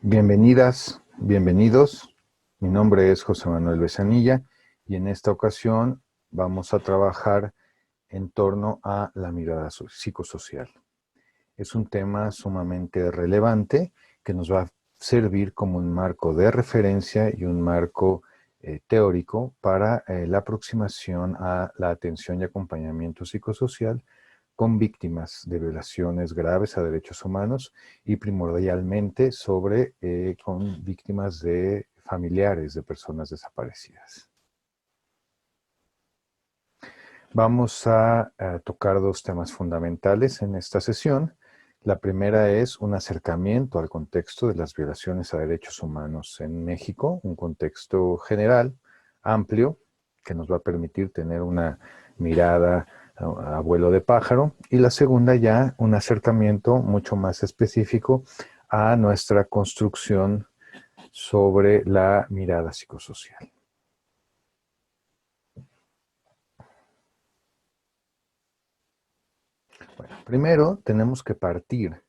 Bienvenidas, bienvenidos. Mi nombre es José Manuel Besanilla y en esta ocasión vamos a trabajar en torno a la mirada psicosocial. Es un tema sumamente relevante que nos va a servir como un marco de referencia y un marco teórico para la aproximación a la atención y acompañamiento psicosocial con víctimas de violaciones graves a derechos humanos y primordialmente con víctimas de familiares de personas desaparecidas. Vamos a tocar dos temas fundamentales en esta sesión. La primera es un acercamiento al contexto de las violaciones a derechos humanos en México, un contexto general, amplio, que nos va a permitir tener una mirada a vuelo de pájaro. Y la segunda ya un acercamiento mucho más específico a nuestra construcción sobre la mirada psicosocial. Bueno, primero tenemos que partir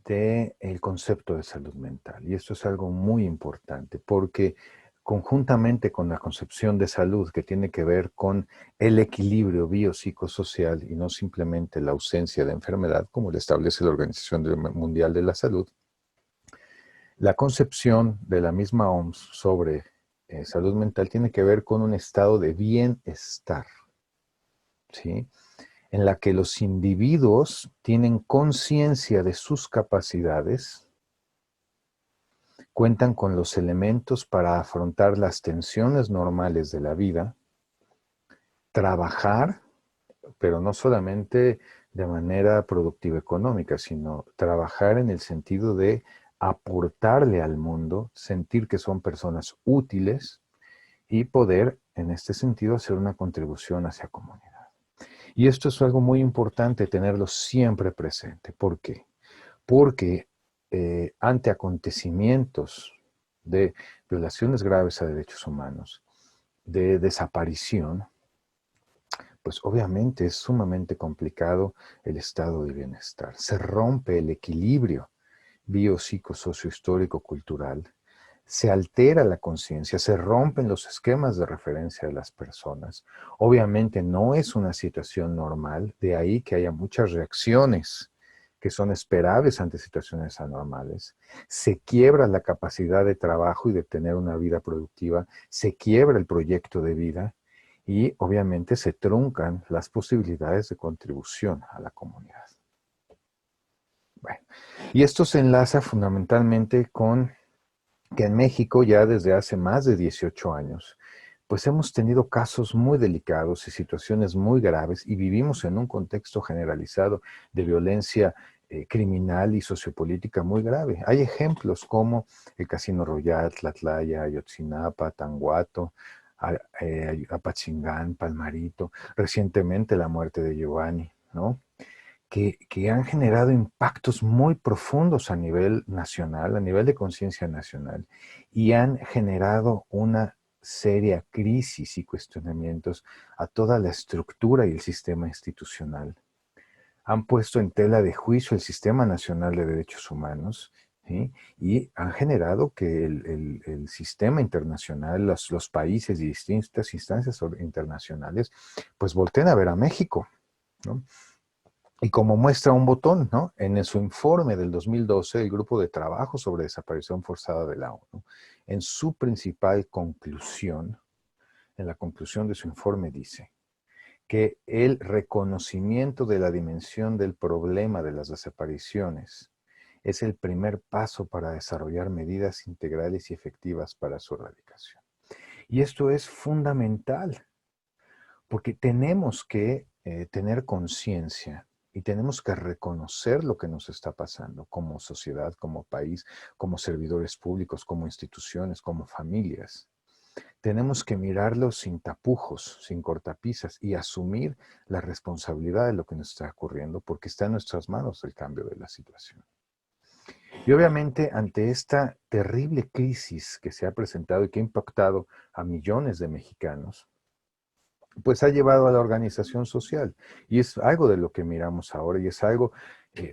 del concepto de salud mental. Y esto es algo muy importante porque conjuntamente con la concepción de salud que tiene que ver con el equilibrio biopsicosocial y no simplemente la ausencia de enfermedad, como lo establece la Organización Mundial de la Salud, la concepción de la misma OMS sobre salud mental tiene que ver con un estado de bienestar, ¿sí? En la que los individuos tienen conciencia de sus capacidades, cuentan con los elementos para afrontar las tensiones normales de la vida, trabajar, pero no solamente de manera productiva económica, sino trabajar en el sentido de aportarle al mundo, sentir que son personas útiles y poder, en este sentido, hacer una contribución hacia la comunidad. Y esto es algo muy importante tenerlo siempre presente. ¿Por qué? Porque ante acontecimientos de violaciones graves a derechos humanos, de desaparición, pues obviamente es sumamente complicado el estado de bienestar. Se rompe el equilibrio biopsicosociohistórico-cultural, se altera la conciencia, se rompen los esquemas de referencia de las personas. Obviamente no es una situación normal, de ahí que haya muchas reacciones que son esperables ante situaciones anormales. Se quiebra la capacidad de trabajo y de tener una vida productiva, se quiebra el proyecto de vida y obviamente se truncan las posibilidades de contribución a la comunidad. Bueno, y esto se enlaza fundamentalmente con que en México ya desde hace más de 18 años, pues hemos tenido casos muy delicados y situaciones muy graves y vivimos en un contexto generalizado de violencia criminal y sociopolítica muy grave. Hay ejemplos como el Casino Royal, Tlatlaya, Ayotzinapa, Tanguato, Apatzingán, Palmarito, recientemente la muerte de Giovanni, ¿no? Que han generado impactos muy profundos a nivel nacional, a nivel de conciencia nacional, y han generado una seria crisis y cuestionamientos a toda la estructura y el sistema institucional. Han puesto en tela de juicio el Sistema Nacional de Derechos Humanos, ¿sí? Y han generado que el sistema internacional, los países y distintas instancias internacionales, pues volteen a ver a México, ¿no? Y como muestra un botón, ¿no? En su informe del 2012, el Grupo de Trabajo sobre Desaparición Forzada de la ONU, en su principal conclusión, en la conclusión de su informe dice que el reconocimiento de la dimensión del problema de las desapariciones es el primer paso para desarrollar medidas integrales y efectivas para su erradicación. Y esto es fundamental, porque tenemos que tener conciencia y tenemos que reconocer lo que nos está pasando como sociedad, como país, como servidores públicos, como instituciones, como familias. Tenemos que mirarlo sin tapujos, sin cortapisas y asumir la responsabilidad de lo que nos está ocurriendo porque está en nuestras manos el cambio de la situación. Y obviamente ante esta terrible crisis que se ha presentado y que ha impactado a millones de mexicanos, pues ha llevado a la organización social. Y es algo de lo que miramos ahora y es algo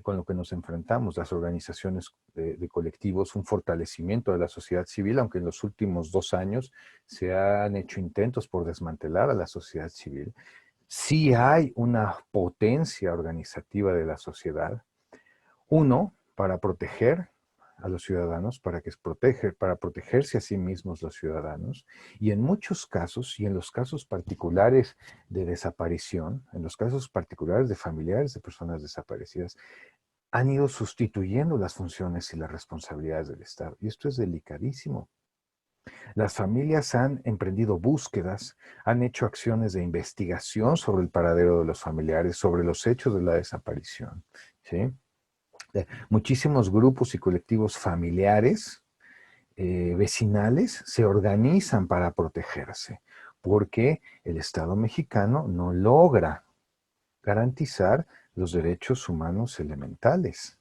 con lo que nos enfrentamos, las organizaciones de colectivos, un fortalecimiento de la sociedad civil, aunque en los últimos 2 años se han hecho intentos por desmantelar a la sociedad civil. Sí hay una potencia organizativa de la sociedad. Uno, para proteger a los ciudadanos, para protegerse a sí mismos los ciudadanos, y en muchos casos, y en los casos particulares de desaparición, en los casos particulares de familiares de personas desaparecidas, han ido sustituyendo las funciones y las responsabilidades del Estado. Y esto es delicadísimo. Las familias han emprendido búsquedas, han hecho acciones de investigación sobre el paradero de los familiares, sobre los hechos de la desaparición, ¿sí? Muchísimos grupos y colectivos familiares, vecinales, se organizan para protegerse, porque el Estado mexicano no logra garantizar los derechos humanos elementales,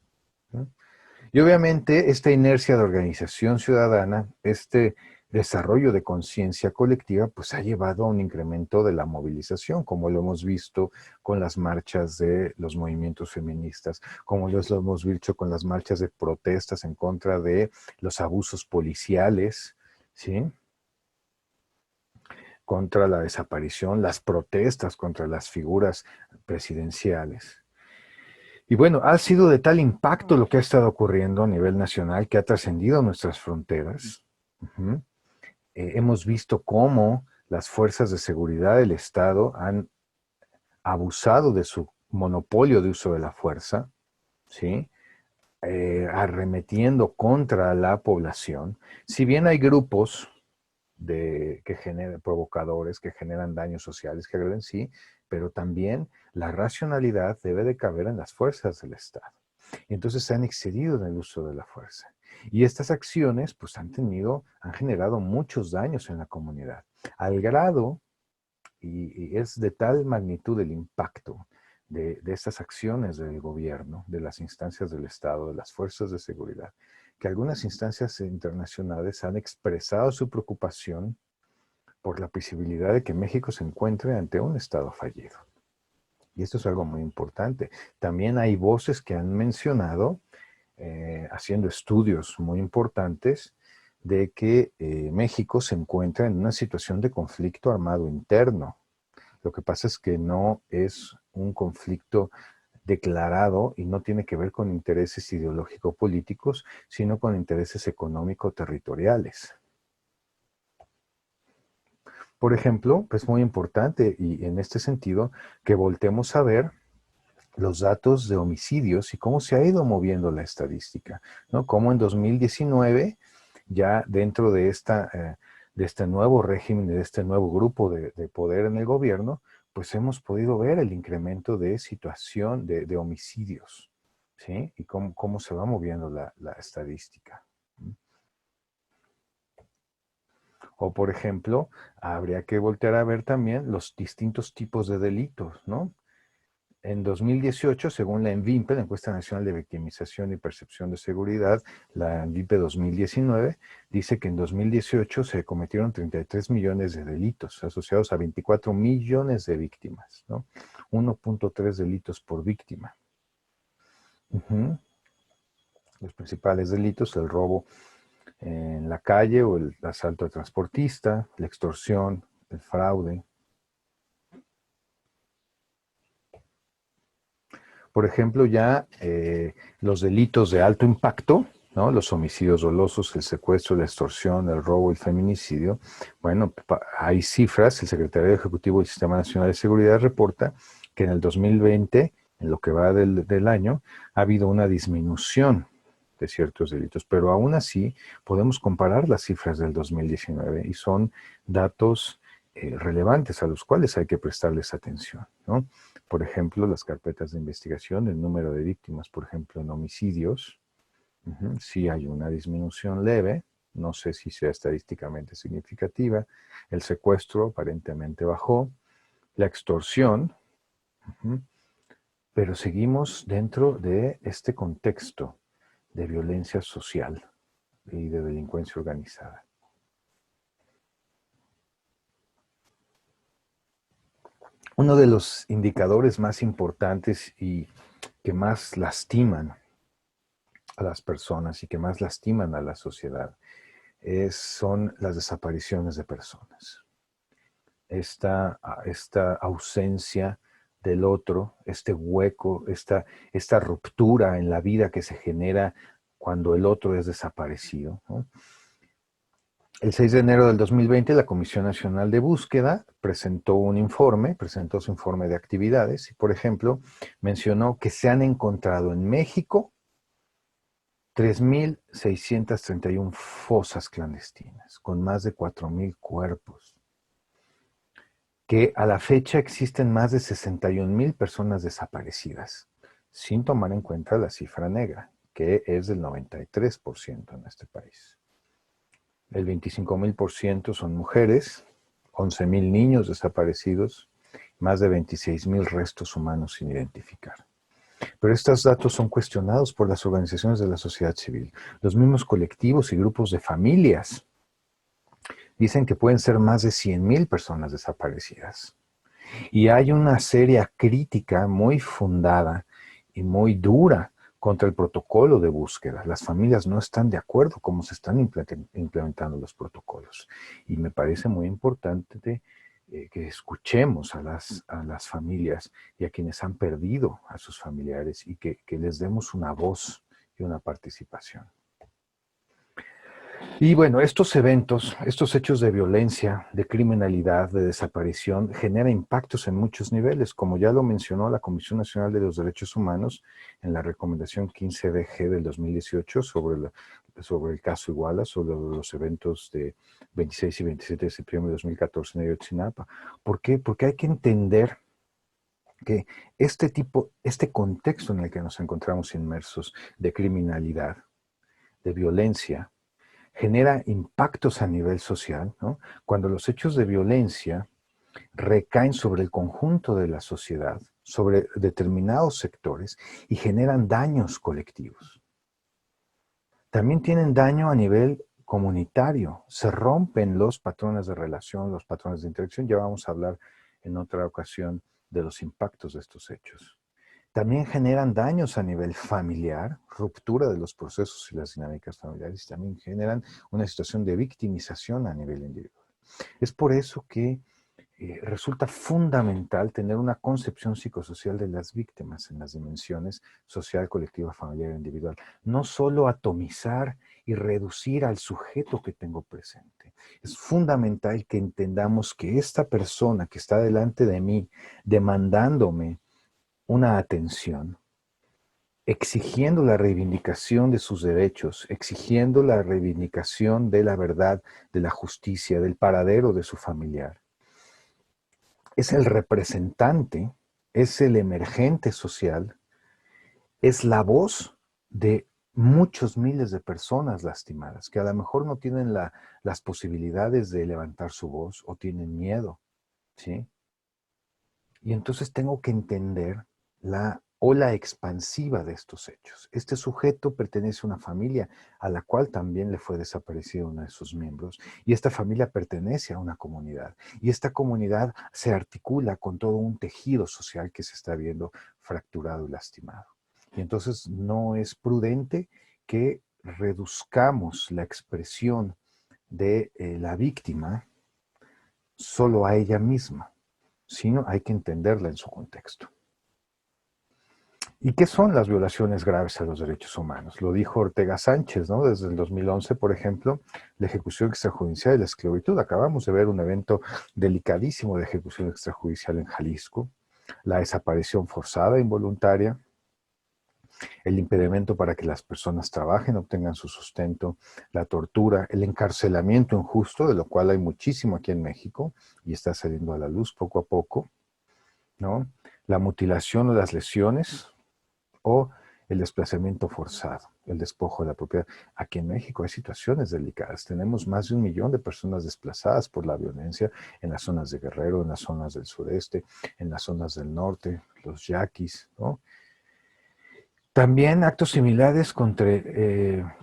¿no? Y obviamente esta inercia de organización ciudadana, este desarrollo de conciencia colectiva, pues ha llevado a un incremento de la movilización, como lo hemos visto con las marchas de los movimientos feministas, como lo hemos visto con las marchas de protestas en contra de los abusos policiales, ¿sí? Contra la desaparición, las protestas contra las figuras presidenciales. Y bueno, ha sido de tal impacto lo que ha estado ocurriendo a nivel nacional que ha trascendido nuestras fronteras. Ujú. Hemos visto cómo las fuerzas de seguridad del Estado han abusado de su monopolio de uso de la fuerza, ¿sí? Arremetiendo contra la población. Si bien hay grupos que generan provocadores, que generan daños sociales, que agreden, sí, pero también la racionalidad debe de caber en las fuerzas del Estado. Y entonces se han excedido en el uso de la fuerza. Y estas acciones pues han generado muchos daños en la comunidad, al grado, y es de tal magnitud el impacto de estas acciones del gobierno, de las instancias del Estado, de las fuerzas de seguridad, que algunas instancias internacionales han expresado su preocupación por la posibilidad de que México se encuentre ante un Estado fallido. Y esto es algo muy importante. También hay voces que han mencionado, haciendo estudios muy importantes, de que México se encuentra en una situación de conflicto armado interno. Lo que pasa es que no es un conflicto declarado y no tiene que ver con intereses ideológico-políticos, sino con intereses económico-territoriales. Por ejemplo, es muy importante y en este sentido que voltemos a ver los datos de homicidios y cómo se ha ido moviendo la estadística, ¿no? Cómo en 2019, ya dentro de este nuevo régimen, de este nuevo grupo de poder en el gobierno, pues hemos podido ver el incremento de situación de homicidios, ¿sí? Y cómo se va moviendo la estadística. O, por ejemplo, habría que voltear a ver también los distintos tipos de delitos, ¿no? En 2018, según la ENVIMPE, la Encuesta Nacional de Victimización y Percepción de Seguridad, la ENVIMPE 2019, dice que en 2018 se cometieron 33 millones de delitos asociados a 24 millones de víctimas, ¿no? 1.3 delitos por víctima. Uh-huh. Los principales delitos, el robo en la calle o el asalto al transportista, la extorsión, el fraude. Por ejemplo, ya los delitos de alto impacto, ¿no? Los homicidios dolosos, el secuestro, la extorsión, el robo, el feminicidio. Bueno, hay cifras, el Secretario Ejecutivo del Sistema Nacional de Seguridad reporta que en el 2020, en lo que va del año, ha habido una disminución de ciertos delitos, pero aún así podemos comparar las cifras del 2019 y son datos relevantes a los cuales hay que prestarles atención, ¿no? Por ejemplo, las carpetas de investigación, el número de víctimas, por ejemplo, en homicidios, sí hay una disminución leve, no sé si sea estadísticamente significativa. El secuestro aparentemente bajó, la extorsión, pero seguimos dentro de este contexto de violencia social y de delincuencia organizada. Uno de los indicadores más importantes y que más lastiman a las personas y que más lastiman a la sociedad son las desapariciones de personas. Esta ausencia del otro, este hueco, esta ruptura en la vida que se genera cuando el otro es desaparecido, ¿no? El 6 de enero del 2020, la Comisión Nacional de Búsqueda presentó su informe de actividades y, por ejemplo, mencionó que se han encontrado en México 3.631 fosas clandestinas, con más de 4.000 cuerpos, que a la fecha existen más de 61.000 personas desaparecidas, sin tomar en cuenta la cifra negra, que es del 93% en este país. El 25.000% son mujeres, 11.000 niños desaparecidos, más de 26.000 restos humanos sin identificar. Pero estos datos son cuestionados por las organizaciones de la sociedad civil. Los mismos colectivos y grupos de familias dicen que pueden ser más de 100.000 personas desaparecidas. Y hay una seria crítica muy fundada y muy dura contra el protocolo de búsqueda. Las familias no están de acuerdo cómo se están implementando los protocolos. Y me parece muy importante que escuchemos a las familias y a quienes han perdido a sus familiares y que les demos una voz y una participación. Y bueno, estos eventos, estos hechos de violencia, de criminalidad, de desaparición, generan impactos en muchos niveles, como ya lo mencionó la Comisión Nacional de los Derechos Humanos en la recomendación 15-DG del 2018 sobre el caso Iguala, sobre los eventos de 26 y 27 de septiembre de 2014 en Ayotzinapa. ¿Por qué? Porque hay que entender que este contexto en el que nos encontramos inmersos de criminalidad, de violencia, genera impactos a nivel social, ¿no? Cuando los hechos de violencia recaen sobre el conjunto de la sociedad, sobre determinados sectores y generan daños colectivos. También tienen daño a nivel comunitario, se rompen los patrones de relación, los patrones de interacción. Ya vamos a hablar en otra ocasión de los impactos de estos hechos. También generan daños a nivel familiar, ruptura de los procesos y las dinámicas familiares, y también generan una situación de victimización a nivel individual. Es por eso que resulta fundamental tener una concepción psicosocial de las víctimas en las dimensiones social, colectiva, familiar e individual. No solo atomizar y reducir al sujeto que tengo presente. Es fundamental que entendamos que esta persona que está delante de mí, demandándome una atención, exigiendo la reivindicación de sus derechos, exigiendo la reivindicación de la verdad, de la justicia, del paradero de su familiar. Es el representante, es el emergente social, es la voz de muchos miles de personas lastimadas, que a lo mejor no tienen las posibilidades de levantar su voz o tienen miedo, ¿sí? Y entonces tengo que entender la ola expansiva de estos hechos. Este sujeto pertenece a una familia a la cual también le fue desaparecido uno de sus miembros, y esta familia pertenece a una comunidad, y esta comunidad se articula con todo un tejido social que se está viendo fracturado y lastimado. Y entonces no es prudente que reduzcamos la expresión de la víctima solo a ella misma, sino hay que entenderla en su contexto. ¿Y qué son las violaciones graves a los derechos humanos? Lo dijo Ortega Sánchez, ¿no? Desde el 2011, por ejemplo, la ejecución extrajudicial y la esclavitud. Acabamos de ver un evento delicadísimo de ejecución extrajudicial en Jalisco, la desaparición forzada e involuntaria, el impedimento para que las personas trabajen, obtengan su sustento, la tortura, el encarcelamiento injusto, de lo cual hay muchísimo aquí en México y está saliendo a la luz poco a poco, ¿no? La mutilación o las lesiones o el desplazamiento forzado, el despojo de la propiedad. Aquí en México hay situaciones delicadas. Tenemos más de 1 millón de personas desplazadas por la violencia en las zonas de Guerrero, en las zonas del sureste, en las zonas del norte, los yaquis, ¿no? También actos similares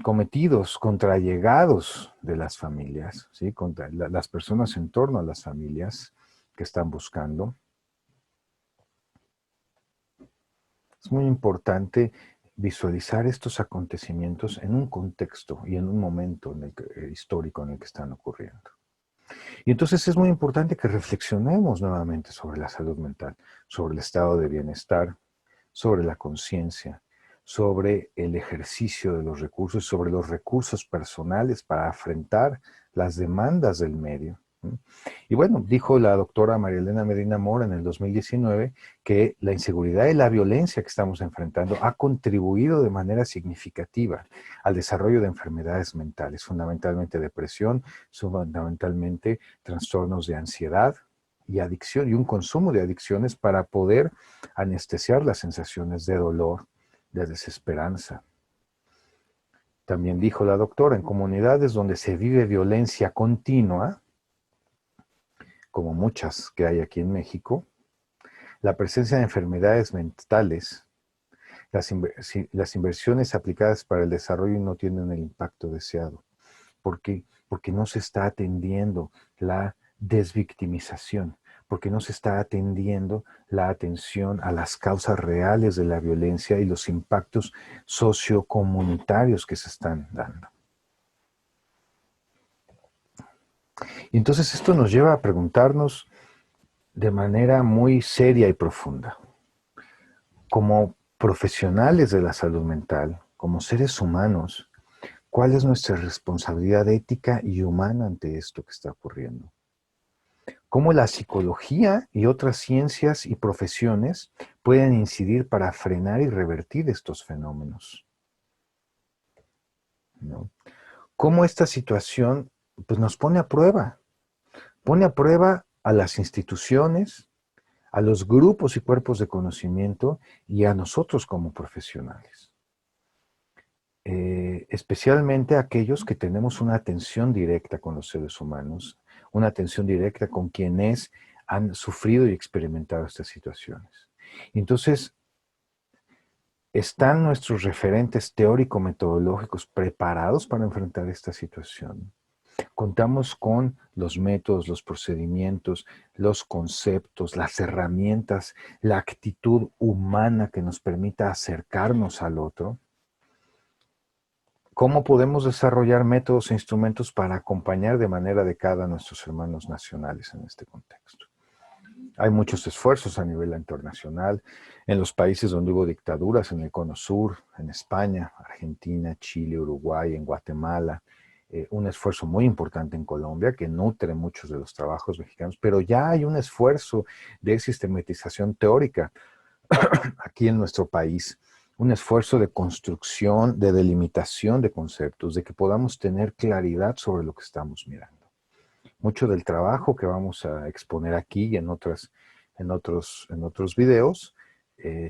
cometidos contra allegados de las familias, ¿sí? Contra las personas en torno a las familias que están buscando. Es muy importante visualizar estos acontecimientos en un contexto y en un momento histórico en el que están ocurriendo. Y entonces es muy importante que reflexionemos nuevamente sobre la salud mental, sobre el estado de bienestar, sobre la conciencia, sobre el ejercicio de los recursos, sobre los recursos personales para afrontar las demandas del medio. Y bueno, dijo la doctora María Elena Medina Mora en el 2019 que la inseguridad y la violencia que estamos enfrentando ha contribuido de manera significativa al desarrollo de enfermedades mentales, fundamentalmente depresión, fundamentalmente trastornos de ansiedad y adicción, y un consumo de adicciones para poder anestesiar las sensaciones de dolor, de desesperanza. También dijo la doctora, en comunidades donde se vive violencia continua, como muchas que hay aquí en México, la presencia de enfermedades mentales, las inversiones aplicadas para el desarrollo no tienen el impacto deseado. ¿Por qué? Porque no se está atendiendo la desvictimización, porque no se está atendiendo la atención a las causas reales de la violencia y los impactos sociocomunitarios que se están dando. Y entonces esto nos lleva a preguntarnos de manera muy seria y profunda, como profesionales de la salud mental, como seres humanos, ¿cuál es nuestra responsabilidad ética y humana ante esto que está ocurriendo? ¿Cómo la psicología y otras ciencias y profesiones pueden incidir para frenar y revertir estos fenómenos? ¿No? ¿Cómo esta situación pues, nos pone a prueba? Pone a prueba a las instituciones, a los grupos y cuerpos de conocimiento y a nosotros como profesionales. Especialmente aquellos que tenemos una atención directa con los seres humanos, una atención directa con quienes han sufrido y experimentado estas situaciones. Entonces, ¿están nuestros referentes teórico-metodológicos preparados para enfrentar esta situación? Contamos con los métodos, los procedimientos, los conceptos, las herramientas, la actitud humana que nos permita acercarnos al otro. ¿Cómo podemos desarrollar métodos e instrumentos para acompañar de manera adecuada a nuestros hermanos nacionales en este contexto? Hay muchos esfuerzos a nivel internacional, en los países donde hubo dictaduras, en el Cono Sur, en España, Argentina, Chile, Uruguay, en Guatemala, un esfuerzo muy importante en Colombia que nutre muchos de los trabajos mexicanos, pero ya hay un esfuerzo de sistematización teórica aquí en nuestro país, un esfuerzo de construcción, de delimitación de conceptos, de que podamos tener claridad sobre lo que estamos mirando. Mucho del trabajo que vamos a exponer aquí y en otros videos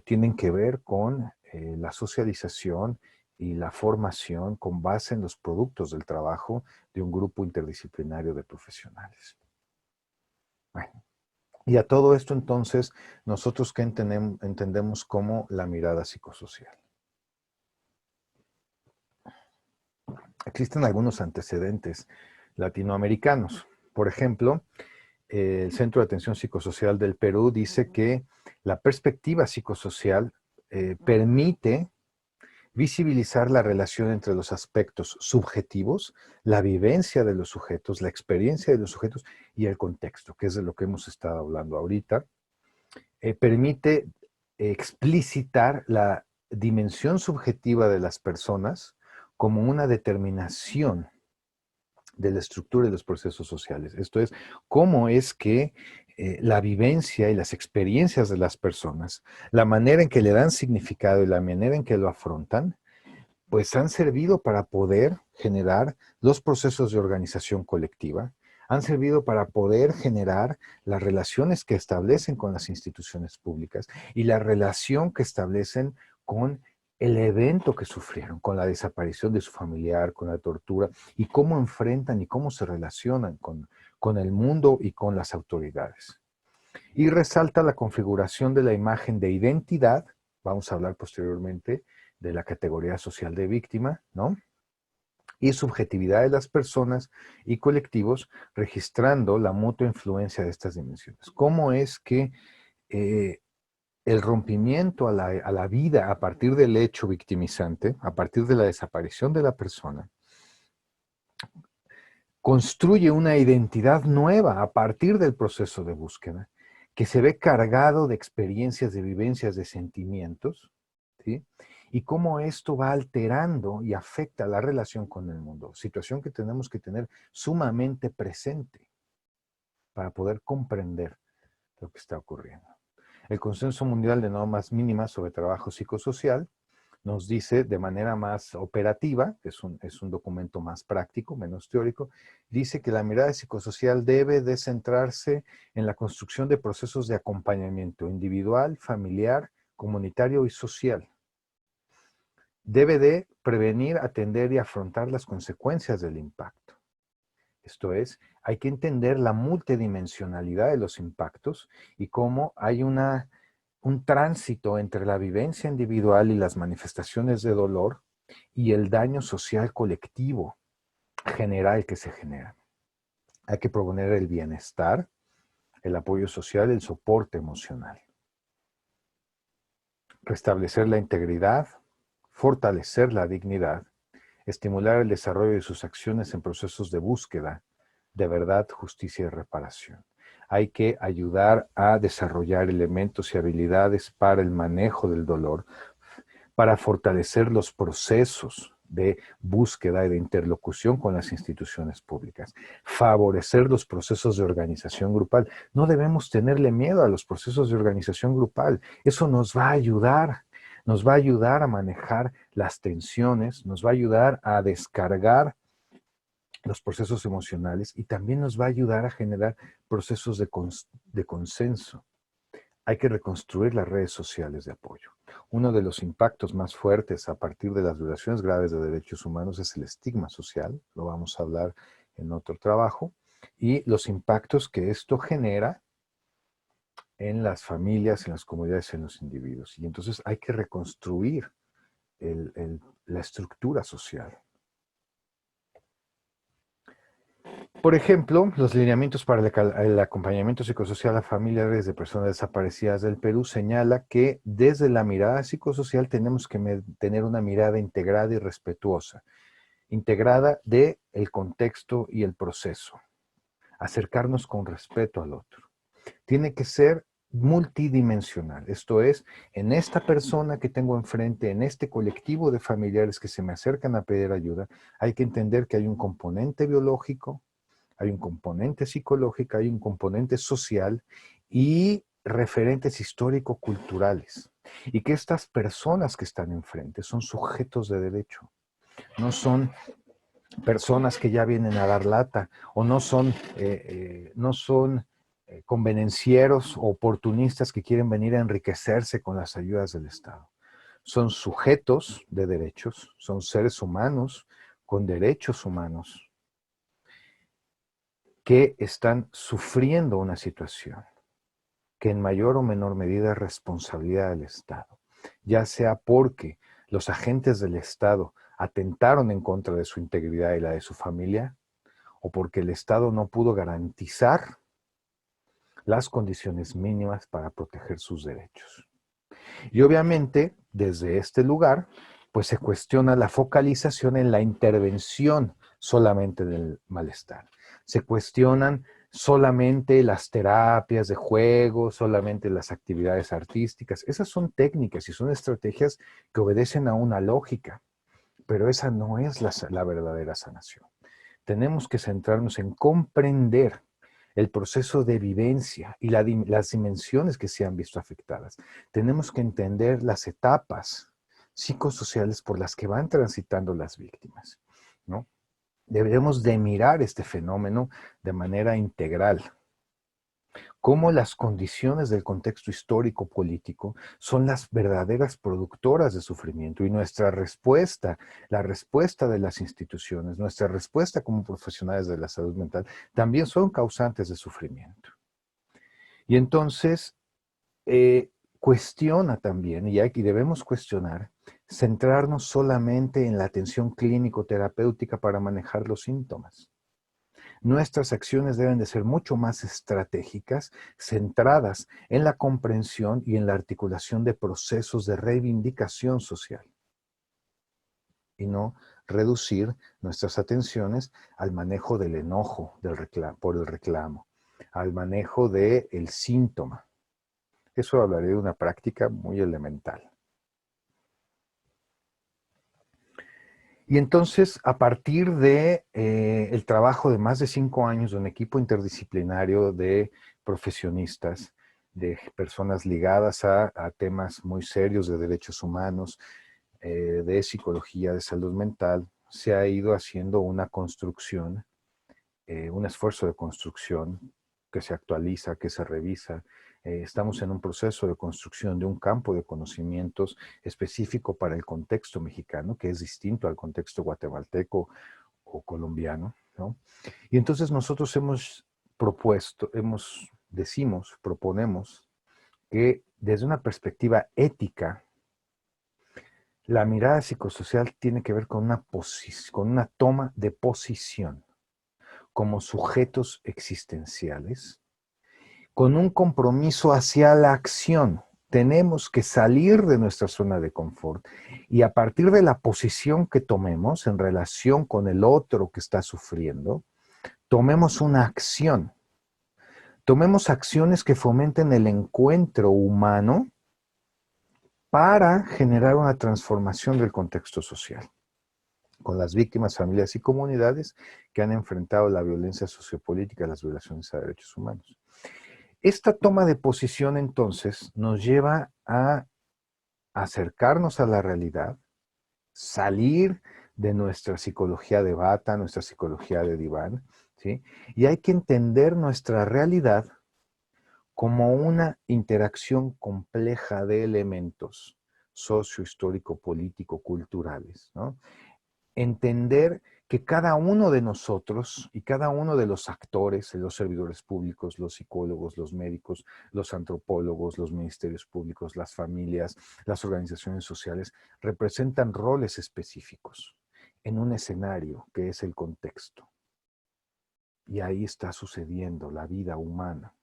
tienen que ver con la socialización y la formación con base en los productos del trabajo de un grupo interdisciplinario de profesionales. Bueno, y a todo esto entonces, nosotros ¿qué entendemos como la mirada psicosocial? Existen algunos antecedentes latinoamericanos. Por ejemplo, el Centro de Atención Psicosocial del Perú dice que la perspectiva psicosocial permite visibilizar la relación entre los aspectos subjetivos, la vivencia de los sujetos, la experiencia de los sujetos y el contexto, que es de lo que hemos estado hablando ahorita. Permite explicitar la dimensión subjetiva de las personas como una determinación de la estructura y los procesos sociales. Esto es, cómo es que la vivencia y las experiencias de las personas, la manera en que le dan significado y la manera en que lo afrontan, pues han servido para poder generar los procesos de organización colectiva, han servido para poder generar las relaciones que establecen con las instituciones públicas y la relación que establecen con el evento que sufrieron, con la desaparición de su familiar, con la tortura, y cómo enfrentan y cómo se relacionan con el mundo y con las autoridades. Y resalta la configuración de la imagen de identidad, vamos a hablar posteriormente de la categoría social de víctima, ¿no? Y subjetividad de las personas y colectivos, registrando la mutua influencia de estas dimensiones. ¿Cómo es que el rompimiento a la vida a partir del hecho victimizante, a partir de la desaparición de la persona, construye una identidad nueva a partir del proceso de búsqueda, que se ve cargado de experiencias, de vivencias, de sentimientos, ¿sí? Y cómo esto va alterando y afecta la relación con el mundo, situación que tenemos que tener sumamente presente para poder comprender lo que está ocurriendo. El Consenso Mundial de Normas Mínimas sobre Trabajo Psicosocial nos dice de manera más operativa, es un documento más práctico, menos teórico, dice que la mirada psicosocial debe de centrarse en la construcción de procesos de acompañamiento individual, familiar, comunitario y social. Debe de prevenir, atender y afrontar las consecuencias del impacto. Esto es, hay que entender la multidimensionalidad de los impactos y cómo hay un tránsito entre la vivencia individual y las manifestaciones de dolor y el daño social colectivo general que se genera. Hay que proponer el bienestar, el apoyo social, el soporte emocional. Restablecer la integridad, fortalecer la dignidad, estimular el desarrollo de sus acciones en procesos de búsqueda de verdad, justicia y reparación. Hay que ayudar a desarrollar elementos y habilidades para el manejo del dolor, para fortalecer los procesos de búsqueda y de interlocución con las instituciones públicas, favorecer los procesos de organización grupal. No debemos tenerle miedo a los procesos de organización grupal. Eso nos va a ayudar a manejar las tensiones, nos va a ayudar a descargar los procesos emocionales y también nos va a ayudar a generar procesos de consenso. Hay que reconstruir las redes sociales de apoyo. Uno de los impactos más fuertes a partir de las violaciones graves de derechos humanos es el estigma social, lo vamos a hablar en otro trabajo, y los impactos que esto genera en las familias, en las comunidades, en los individuos. Y entonces hay que reconstruir la estructura social. Por ejemplo, los lineamientos para el acompañamiento psicosocial a familiares de personas desaparecidas del Perú señala que desde la mirada psicosocial tenemos que tener una mirada integrada y respetuosa, integrada del contexto y el proceso, acercarnos con respeto al otro. Tiene que ser multidimensional, esto es, en esta persona que tengo enfrente, en este colectivo de familiares que se me acercan a pedir ayuda, hay que entender que hay un componente biológico, hay un componente psicológico, hay un componente social y referentes histórico-culturales. Y que estas personas que están enfrente son sujetos de derecho, no son personas que ya vienen a dar lata o no son, convenencieros o oportunistas que quieren venir a enriquecerse con las ayudas del Estado. Son sujetos de derechos, son seres humanos con derechos humanos que están sufriendo una situación que en mayor o menor medida es responsabilidad del Estado, ya sea porque los agentes del Estado atentaron en contra de su integridad y la de su familia, o porque el Estado no pudo garantizar las condiciones mínimas para proteger sus derechos. Y obviamente, desde este lugar, pues se cuestiona la focalización en la intervención solamente del malestar. Se cuestionan solamente las terapias de juego, solamente las actividades artísticas. Esas son técnicas y son estrategias que obedecen a una lógica, pero esa no es la verdadera sanación. Tenemos que centrarnos en comprender el proceso de vivencia y las dimensiones que se han visto afectadas. Tenemos que entender las etapas psicosociales por las que van transitando las víctimas, ¿no? Debemos de mirar este fenómeno de manera integral. Cómo las condiciones del contexto histórico-político son las verdaderas productoras de sufrimiento y nuestra respuesta, la respuesta de las instituciones, nuestra respuesta como profesionales de la salud mental, también son causantes de sufrimiento. Y entonces, cuestiona también, y aquí debemos cuestionar, centrarnos solamente en la atención clínico-terapéutica para manejar los síntomas. Nuestras acciones deben de ser mucho más estratégicas, centradas en la comprensión y en la articulación de procesos de reivindicación social, y no reducir nuestras atenciones al manejo del enojo por el reclamo, al manejo del síntoma. Eso hablaré de una práctica muy elemental. Y entonces, a partir de el trabajo de más de 5 años de un equipo interdisciplinario de profesionistas, de personas ligadas a temas muy serios de derechos humanos, de psicología, de salud mental, se ha ido haciendo una construcción, un esfuerzo de construcción que se actualiza, que se revisa. Estamos en un proceso de construcción de un campo de conocimientos específico para el contexto mexicano, que es distinto al contexto guatemalteco o colombiano, ¿no? Y entonces nosotros hemos propuesto, proponemos que desde una perspectiva ética, la mirada psicosocial tiene que ver con una toma de posición como sujetos existenciales, con un compromiso hacia la acción. Tenemos que salir de nuestra zona de confort y a partir de la posición que tomemos en relación con el otro que está sufriendo, tomemos una acción. Tomemos acciones que fomenten el encuentro humano para generar una transformación del contexto social, con las víctimas, familias y comunidades que han enfrentado la violencia sociopolítica y las violaciones a derechos humanos. Esta toma de posición entonces nos lleva a acercarnos a la realidad, salir de nuestra psicología de bata, nuestra psicología de diván, ¿sí? Y hay que entender nuestra realidad como una interacción compleja de elementos socio-histórico, político, culturales, ¿no? Entender que cada uno de nosotros y cada uno de los actores, los servidores públicos, los psicólogos, los médicos, los antropólogos, los ministerios públicos, las familias, las organizaciones sociales, representan roles específicos en un escenario que es el contexto. Y ahí está sucediendo la vida humana,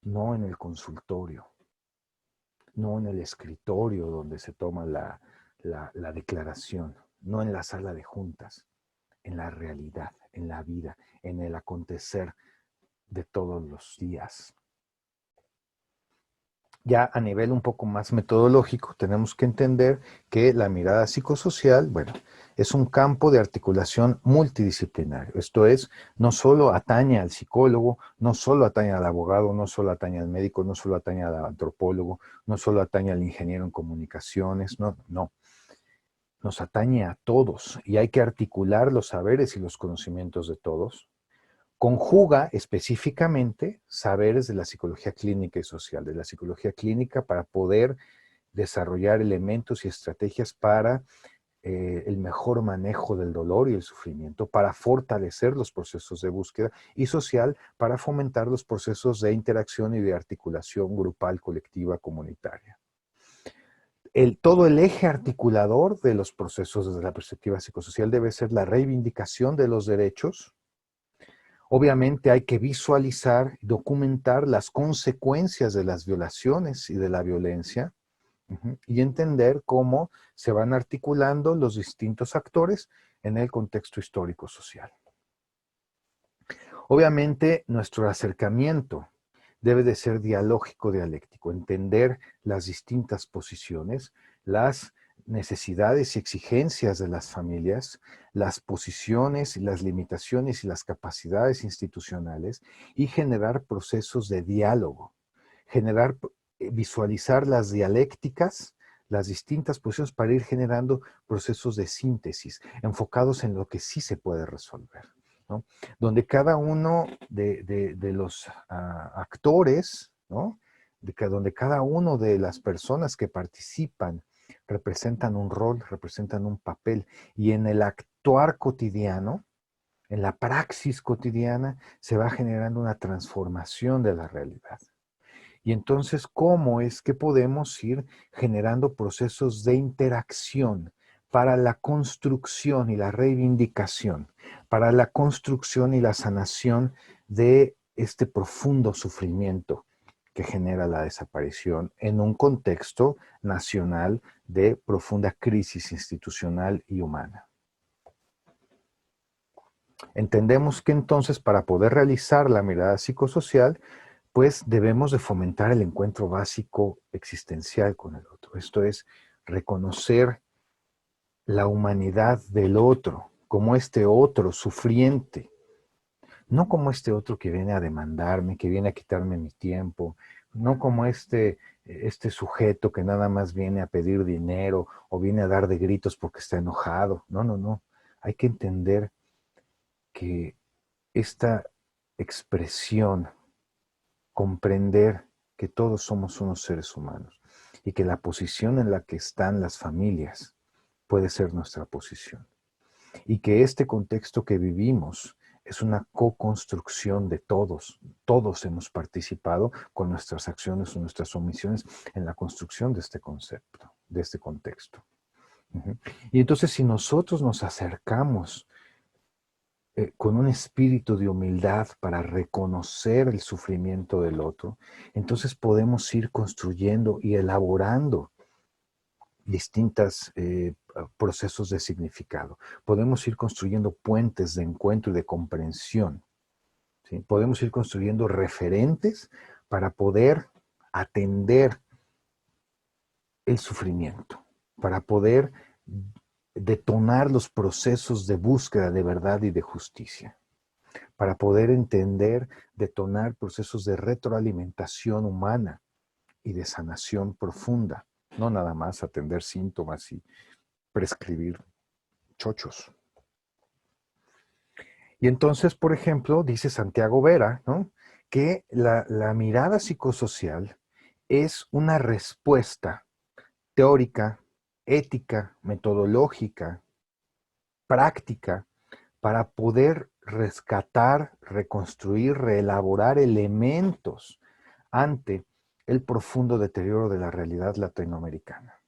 no en el consultorio, no en el escritorio donde se toma la declaración, no en la sala de juntas, en la realidad, en la vida, en el acontecer de todos los días. Ya a nivel un poco más metodológico, tenemos que entender que la mirada psicosocial, bueno, es un campo de articulación multidisciplinario. Esto es, no solo atañe al psicólogo, no solo atañe al abogado, no solo atañe al médico, no solo atañe al antropólogo, no solo atañe al ingeniero en comunicaciones, no. Nos atañe a todos y hay que articular los saberes y los conocimientos de todos. Conjuga específicamente saberes de la psicología clínica y social, de la psicología clínica para poder desarrollar elementos y estrategias para el mejor manejo del dolor y el sufrimiento, para fortalecer los procesos de búsqueda, y social para fomentar los procesos de interacción y de articulación grupal, colectiva, comunitaria. Todo el eje articulador de los procesos desde la perspectiva psicosocial debe ser la reivindicación de los derechos. Obviamente hay que visualizar, documentar las consecuencias de las violaciones y de la violencia, y entender cómo se van articulando los distintos actores en el contexto histórico-social. Obviamente nuestro acercamiento debe de ser dialógico, dialéctico, entender las distintas posiciones, las necesidades y exigencias de las familias, las posiciones y las limitaciones y las capacidades institucionales, y generar procesos de diálogo, visualizar las dialécticas, las distintas posiciones para ir generando procesos de síntesis enfocados en lo que sí se puede resolver, ¿no? Donde cada uno de los actores, ¿no? Donde cada uno de las personas que participan representan un rol, representan un papel, y en el actuar cotidiano, en la praxis cotidiana, se va generando una transformación de la realidad. Y entonces, ¿cómo es que podemos ir generando procesos de interacción para la construcción y la reivindicación, para la construcción y la sanación de este profundo sufrimiento que genera la desaparición en un contexto nacional de profunda crisis institucional y humana. Entendemos que entonces para poder realizar la mirada psicosocial, pues debemos de fomentar el encuentro básico existencial con el otro. Esto es, reconocer la humanidad del otro como este otro sufriente, no como este otro que viene a demandarme, que viene a quitarme mi tiempo, no como este sujeto que nada más viene a pedir dinero o viene a dar de gritos porque está enojado. No, no, no. Hay que entender que esta expresión, comprender que todos somos unos seres humanos y que la posición en la que están las familias puede ser nuestra posición y que este contexto que vivimos es una co-construcción de todos. Todos hemos participado con nuestras acciones o nuestras omisiones en la construcción de este concepto, de este contexto. Y entonces si nosotros nos acercamos con un espíritu de humildad para reconocer el sufrimiento del otro, entonces podemos ir construyendo y elaborando distintos procesos de significado. Podemos ir construyendo puentes de encuentro y de comprensión. ¿Sí? Podemos ir construyendo referentes para poder atender el sufrimiento, para poder detonar los procesos de búsqueda de verdad y de justicia, para poder entender, detonar procesos de retroalimentación humana y de sanación profunda, no nada más atender síntomas y prescribir chochos. Y entonces, por ejemplo, dice Santiago Vera, ¿no?, que la mirada psicosocial es una respuesta teórica, ética, metodológica, práctica, para poder rescatar, reconstruir, reelaborar elementos ante el profundo deterioro de la realidad latinoamericana,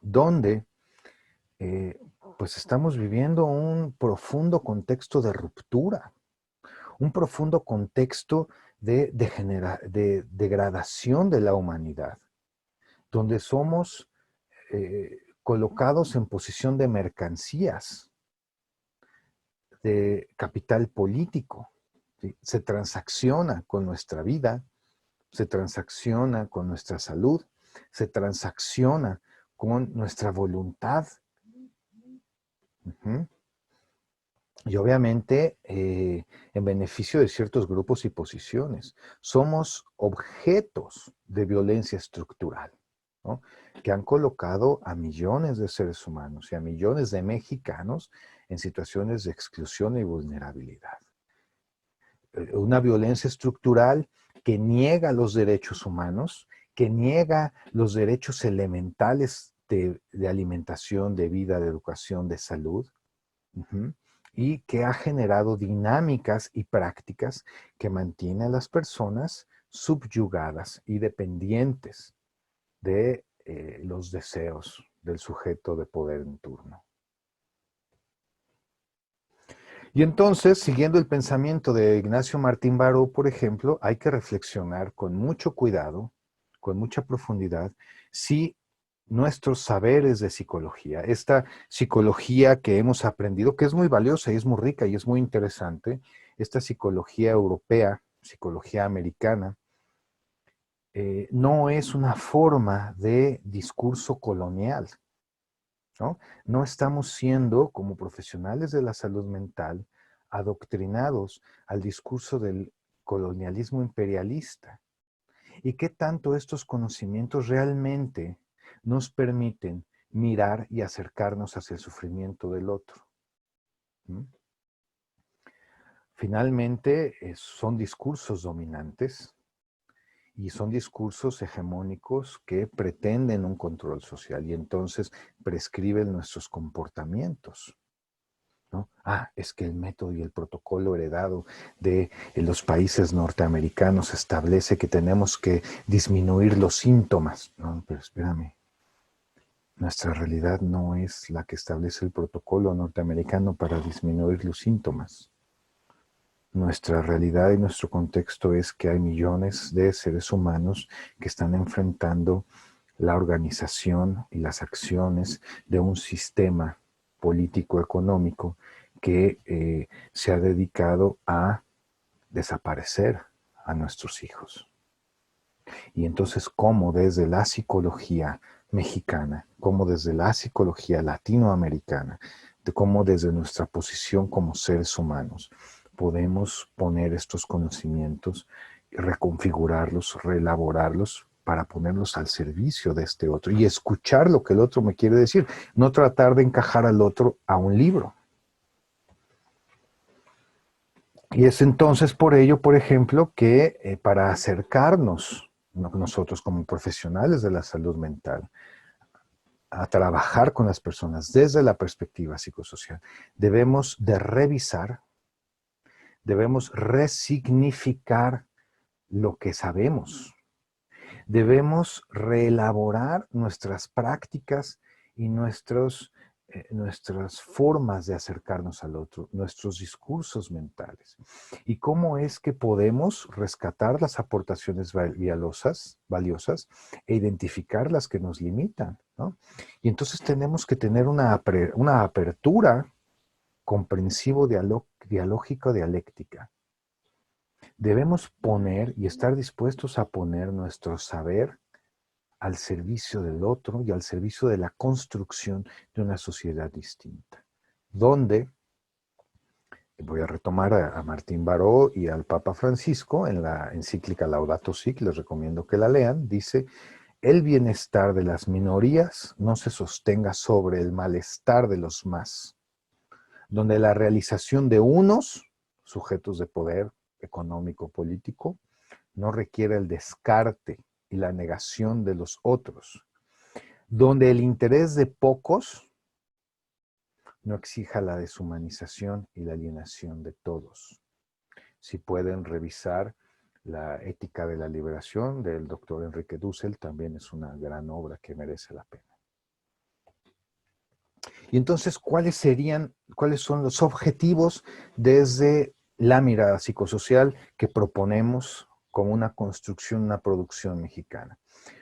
donde pues estamos viviendo un profundo contexto de ruptura, un profundo contexto de degradación de la humanidad, donde somos colocados en posición de mercancías, de capital político. ¿Sí? Se transacciona con nuestra vida, se transacciona con nuestra salud, se transacciona con nuestra voluntad. Y obviamente en beneficio de ciertos grupos y posiciones. Somos objetos de violencia estructural, ¿no?, que han colocado a millones de seres humanos y a millones de mexicanos en situaciones de exclusión y vulnerabilidad. Una violencia estructural que niega los derechos humanos, que niega los derechos elementales de alimentación, de vida, de educación, de salud, y que ha generado dinámicas y prácticas que mantienen a las personas subyugadas y dependientes de los deseos del sujeto de poder en turno. Y entonces, siguiendo el pensamiento de Ignacio Martín Baró, por ejemplo, hay que reflexionar con mucho cuidado, con mucha profundidad, si nuestros saberes de psicología, esta psicología que hemos aprendido, que es muy valiosa y es muy rica y es muy interesante, esta psicología europea, psicología americana, no es una forma de discurso colonial, ¿no? No estamos siendo, como profesionales de la salud mental, adoctrinados al discurso del colonialismo imperialista. ¿Y qué tanto estos conocimientos realmente nos permiten mirar y acercarnos hacia el sufrimiento del otro? ¿Mm? Finalmente, son discursos dominantes y son discursos hegemónicos que pretenden un control social y entonces prescriben nuestros comportamientos, ¿no? Ah, es que el método y el protocolo heredado de los países norteamericanos establece que tenemos que disminuir los síntomas. No, pero espérame. Nuestra realidad no es la que establece el protocolo norteamericano para disminuir los síntomas. Nuestra realidad y nuestro contexto es que hay millones de seres humanos que están enfrentando la organización y las acciones de un sistema político-económico que se ha dedicado a desaparecer a nuestros hijos. Y entonces, ¿cómo desde la psicología mexicana, como desde la psicología latinoamericana, de cómo desde nuestra posición como seres humanos podemos poner estos conocimientos, reconfigurarlos, reelaborarlos para ponerlos al servicio de este otro y escuchar lo que el otro me quiere decir, no tratar de encajar al otro a un libro? Y es entonces por ello, por ejemplo, que para acercarnos nosotros como profesionales de la salud mental a trabajar con las personas desde la perspectiva psicosocial, debemos de revisar, debemos resignificar lo que sabemos, debemos reelaborar nuestras prácticas y nuestras formas de acercarnos al otro, nuestros discursos mentales. ¿Y cómo es que podemos rescatar las aportaciones valiosas e identificar las que nos limitan, ¿no? Y entonces tenemos que tener una apertura comprensivo dialógico dialéctica. Debemos poner y estar dispuestos a poner nuestro saber al servicio del otro y al servicio de la construcción de una sociedad distinta, donde, voy a retomar a Martín Baró y al Papa Francisco en la encíclica Laudato Si, les recomiendo que la lean, dice: el bienestar de las minorías no se sostenga sobre el malestar de los más, donde la realización de unos sujetos de poder económico político no requiere el descarte y la negación de los otros, donde el interés de pocos no exija la deshumanización y la alienación de todos. Si pueden revisar La ética de la liberación del doctor Enrique Dussel, también es una gran obra que merece la pena. Y entonces, ¿cuáles son los objetivos desde la mirada psicosocial que proponemos como una construcción, una producción mexicana?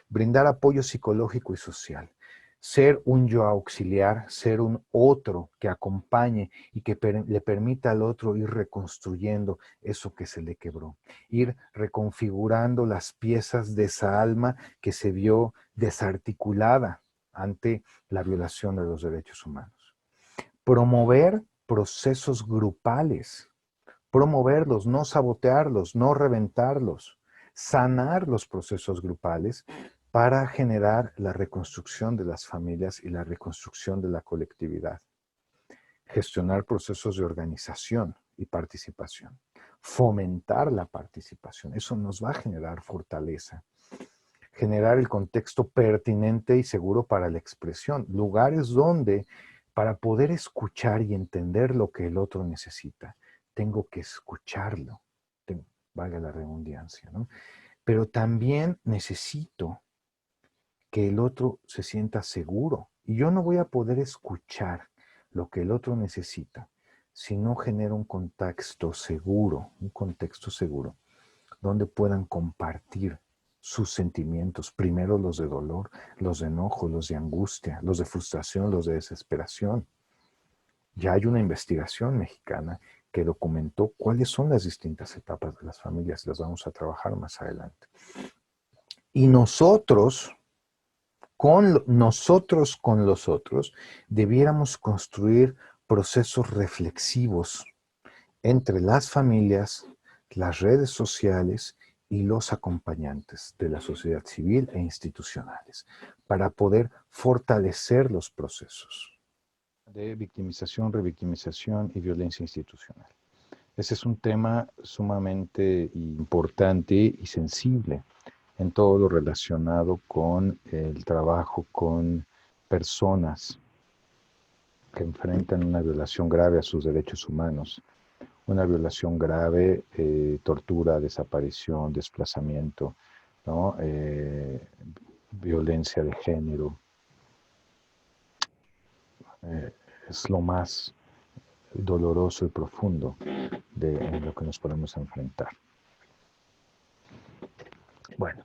Brindar apoyo psicológico y social, ser un yo auxiliar, ser un otro que acompañe y que le permita al otro ir reconstruyendo eso que se le quebró, ir reconfigurando las piezas de esa alma que se vio desarticulada ante la violación de los derechos humanos. Promover procesos grupales, promoverlos, no sabotearlos, no reventarlos, sanar los procesos grupales para generar la reconstrucción de las familias y la reconstrucción de la colectividad. Gestionar procesos de organización y participación. Fomentar la participación. Eso nos va a generar fortaleza. Generar el contexto pertinente y seguro para la expresión. Lugares donde, para poder escuchar y entender lo que el otro necesita, tengo que escucharlo. Valga la redundancia, ¿no? Pero también necesito que el otro se sienta seguro. Y yo no voy a poder escuchar lo que el otro necesita si no genero un contexto seguro, donde puedan compartir sus sentimientos, primero los de dolor, los de enojo, los de angustia, los de frustración, los de desesperación. Ya hay una investigación mexicana que documentó cuáles son las distintas etapas de las familias, las vamos a trabajar más adelante. Y nosotros con los otros, debiéramos construir procesos reflexivos entre las familias, las redes sociales y los acompañantes de la sociedad civil e institucionales, para poder fortalecer los procesos de victimización, revictimización y violencia institucional. Ese es un tema sumamente importante y sensible en todo lo relacionado con el trabajo con personas que enfrentan una violación grave a sus derechos humanos, una violación grave, tortura, desaparición, desplazamiento, ¿no? Violencia de género, eh, es lo más doloroso y profundo en lo que nos podemos enfrentar. Bueno,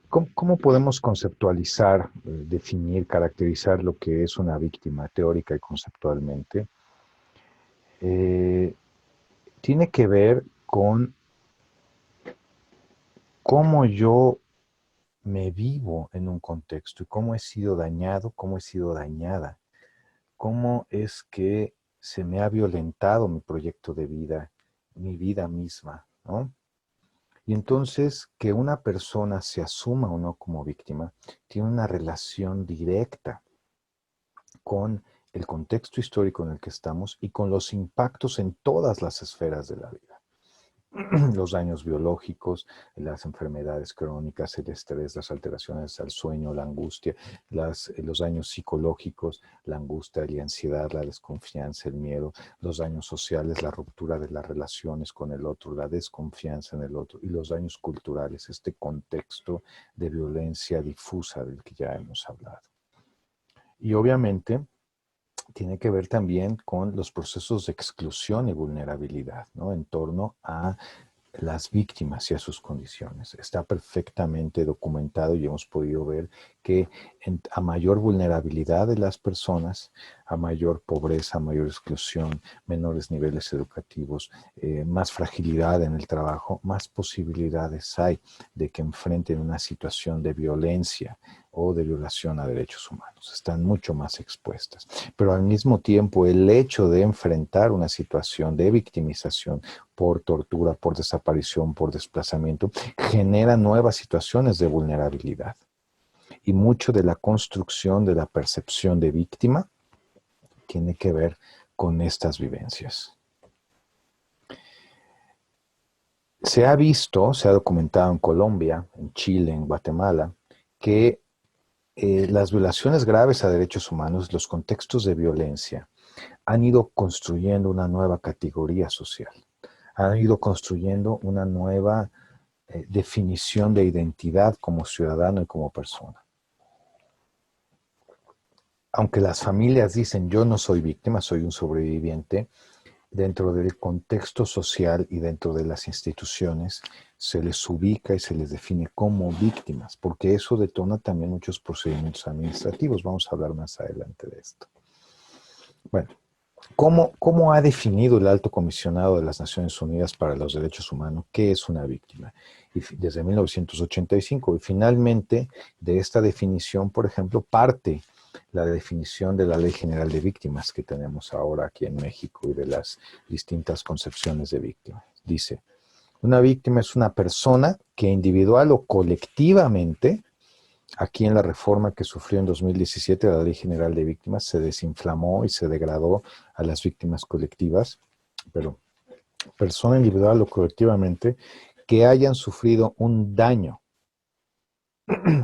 ¿cómo podemos conceptualizar, definir, caracterizar lo que es una víctima teórica y conceptualmente? Eh, Tiene que ver con cómo yo me vivo en un contexto y cómo he sido dañado, cómo he sido dañada, cómo es que se me ha violentado mi proyecto de vida, mi vida misma, ¿no? Y entonces que una persona se asuma o no como víctima tiene una relación directa con el contexto histórico en el que estamos y con los impactos en todas las esferas de la vida. Los daños biológicos, las enfermedades crónicas, el estrés, las alteraciones al sueño, la angustia, los daños psicológicos, la angustia, la ansiedad, la desconfianza, el miedo, los daños sociales, la ruptura de las relaciones con el otro, la desconfianza en el otro y los daños culturales, este contexto de violencia difusa del que ya hemos hablado. Y obviamente tiene que ver también con los procesos de exclusión y vulnerabilidad, ¿no? En torno a las víctimas y a sus condiciones. Está perfectamente documentado y hemos podido ver que a mayor vulnerabilidad de las personas, a mayor pobreza, mayor exclusión, menores niveles educativos, más fragilidad en el trabajo, más posibilidades hay de que enfrenten una situación de violencia o de violación a derechos humanos. Están mucho más expuestas. Pero al mismo tiempo, el hecho de enfrentar una situación de victimización por tortura, por desaparición, por desplazamiento, genera nuevas situaciones de vulnerabilidad. Y mucho de la construcción de la percepción de víctima tiene que ver con estas vivencias. Se ha visto, se ha documentado en Colombia, en Chile, en Guatemala, que las violaciones graves a derechos humanos, los contextos de violencia, han ido construyendo una nueva categoría social, han ido construyendo una nueva definición de identidad como ciudadano y como persona. Aunque las familias dicen yo no soy víctima, soy un sobreviviente, dentro del contexto social y dentro de las instituciones se les ubica y se les define como víctimas, porque eso detona también muchos procedimientos administrativos. Vamos a hablar más adelante de esto. Bueno, ¿cómo ha definido el Alto Comisionado de las Naciones Unidas para los Derechos Humanos qué es una víctima? Y desde 1985. Y finalmente, de esta definición, por ejemplo, parte la definición de la Ley General de Víctimas que tenemos ahora aquí en México y de las distintas concepciones de víctima. Dice, una víctima es una persona que individual o colectivamente, aquí en la reforma que sufrió en 2017 la Ley General de Víctimas, se desinflamó y se degradó a las víctimas colectivas, pero persona individual o colectivamente que hayan sufrido un daño,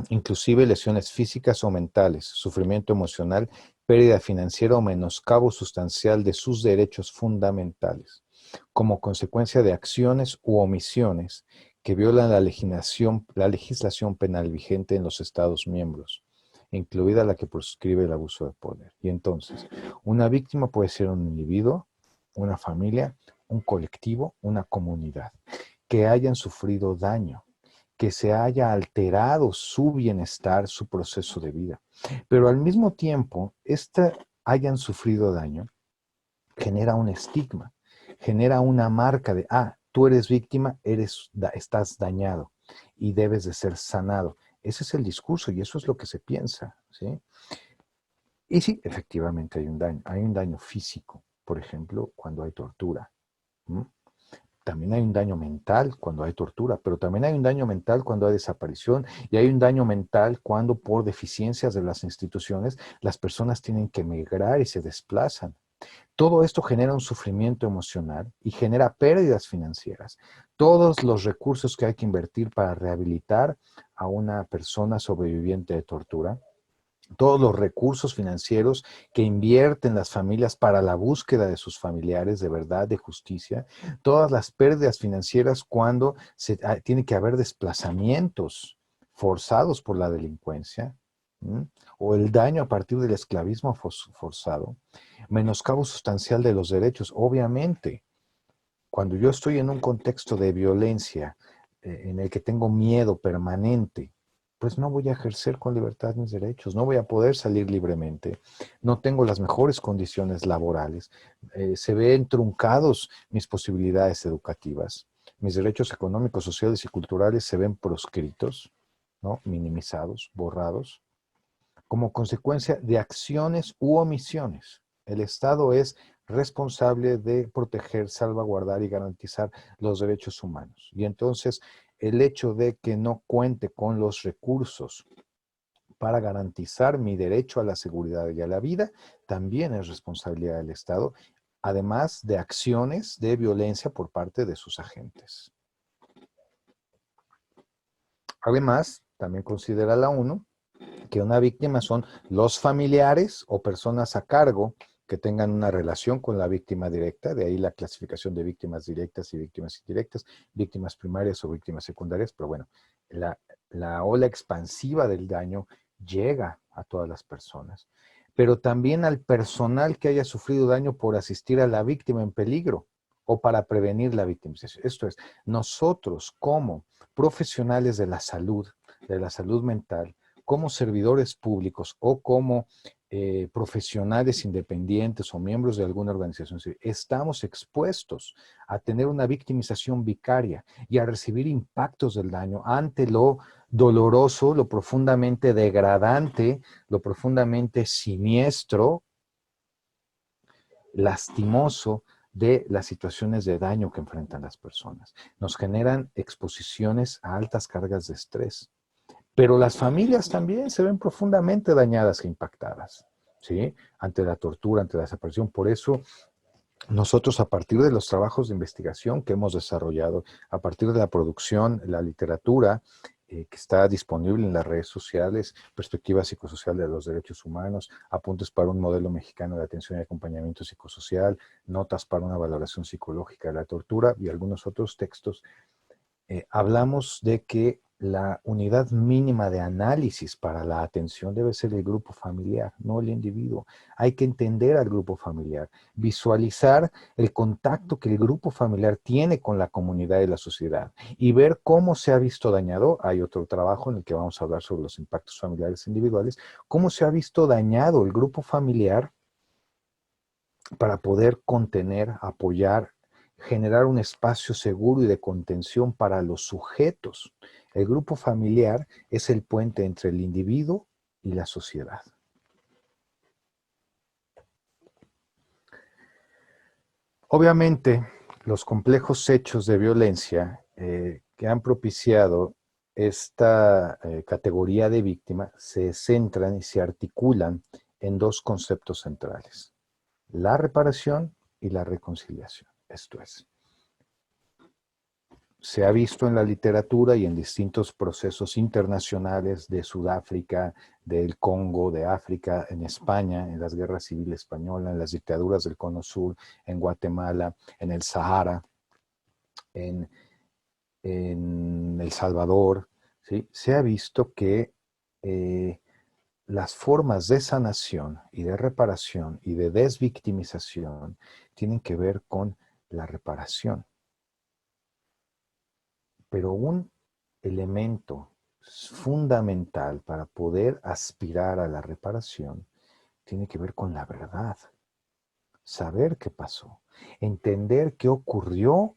inclusive lesiones físicas o mentales, sufrimiento emocional, pérdida financiera o menoscabo sustancial de sus derechos fundamentales, como consecuencia de acciones u omisiones que violan la legislación penal vigente en los Estados miembros, incluida la que proscribe el abuso de poder. Y entonces, una víctima puede ser un individuo, una familia, un colectivo, una comunidad, que hayan sufrido daño, que se haya alterado su bienestar, su proceso de vida. Pero al mismo tiempo, hayan sufrido daño, genera un estigma, genera una marca de, tú eres víctima, estás dañado y debes de ser sanado. Ese es el discurso y eso es lo que se piensa, ¿sí? Y sí, efectivamente hay un daño. Hay un daño físico, por ejemplo, cuando hay tortura. ¿Mm? También hay un daño mental cuando hay tortura, pero también hay un daño mental cuando hay desaparición y hay un daño mental cuando por deficiencias de las instituciones las personas tienen que emigrar y se desplazan. Todo esto genera un sufrimiento emocional y genera pérdidas financieras. Todos los recursos que hay que invertir para rehabilitar a una persona sobreviviente de tortura, todos los recursos financieros que invierten las familias para la búsqueda de sus familiares de verdad, de justicia, todas las pérdidas financieras cuando tiene que haber desplazamientos forzados por la delincuencia, ¿m? O el daño a partir del esclavismo forzado, menoscabo sustancial de los derechos. Obviamente, cuando yo estoy en un contexto de violencia en el que tengo miedo permanente, pues no voy a ejercer con libertad mis derechos, no voy a poder salir libremente, no tengo las mejores condiciones laborales, se ven truncados mis posibilidades educativas, mis derechos económicos, sociales y culturales se ven proscritos, ¿no? Minimizados, borrados, como consecuencia de acciones u omisiones. El Estado es responsable de proteger, salvaguardar y garantizar los derechos humanos. Y entonces el hecho de que no cuente con los recursos para garantizar mi derecho a la seguridad y a la vida también es responsabilidad del Estado, además de acciones de violencia por parte de sus agentes. Además, también considera la ONU que una víctima son los familiares o personas a cargo que tengan una relación con la víctima directa, de ahí la clasificación de víctimas directas y víctimas indirectas, víctimas primarias o víctimas secundarias, pero bueno, la ola expansiva del daño llega a todas las personas, pero también al personal que haya sufrido daño por asistir a la víctima en peligro o para prevenir la victimización. Esto es, nosotros como profesionales de la salud mental, como servidores públicos o como profesionales independientes o miembros de alguna organización civil, estamos expuestos a tener una victimización vicaria y a recibir impactos del daño ante lo doloroso, lo profundamente degradante, lo profundamente siniestro, lastimoso de las situaciones de daño que enfrentan las personas. Nos generan exposiciones a altas cargas de estrés. Pero las familias también se ven profundamente dañadas e impactadas, ¿sí? Ante la tortura, ante la desaparición. Por eso, nosotros a partir de los trabajos de investigación que hemos desarrollado, a partir de la producción, la literatura, que está disponible en las redes sociales, Perspectiva Psicosocial de los Derechos Humanos, Apuntes para un modelo mexicano de atención y acompañamiento psicosocial, Notas para una valoración psicológica de la tortura y algunos otros textos, hablamos de que la unidad mínima de análisis para la atención debe ser el grupo familiar, no el individuo. Hay que entender al grupo familiar, visualizar el contacto que el grupo familiar tiene con la comunidad y la sociedad y ver cómo se ha visto dañado. Hay otro trabajo en el que vamos a hablar sobre los impactos familiares individuales, cómo se ha visto dañado el grupo familiar para poder contener, apoyar, generar un espacio seguro y de contención para los sujetos. El grupo familiar es el puente entre el individuo y la sociedad. Obviamente, los complejos hechos de violencia que han propiciado esta categoría de víctima se centran y se articulan en dos conceptos centrales: la reparación y la reconciliación. Esto es, se ha visto en la literatura y en distintos procesos internacionales de Sudáfrica, del Congo, de África, en España, en las guerras civiles españolas, en las dictaduras del Cono Sur, en Guatemala, en el Sahara, en El Salvador, ¿sí? Se ha visto que las formas de sanación y de reparación y de desvictimización tienen que ver con la reparación. Pero un elemento fundamental para poder aspirar a la reparación tiene que ver con la verdad. Saber qué pasó, entender qué ocurrió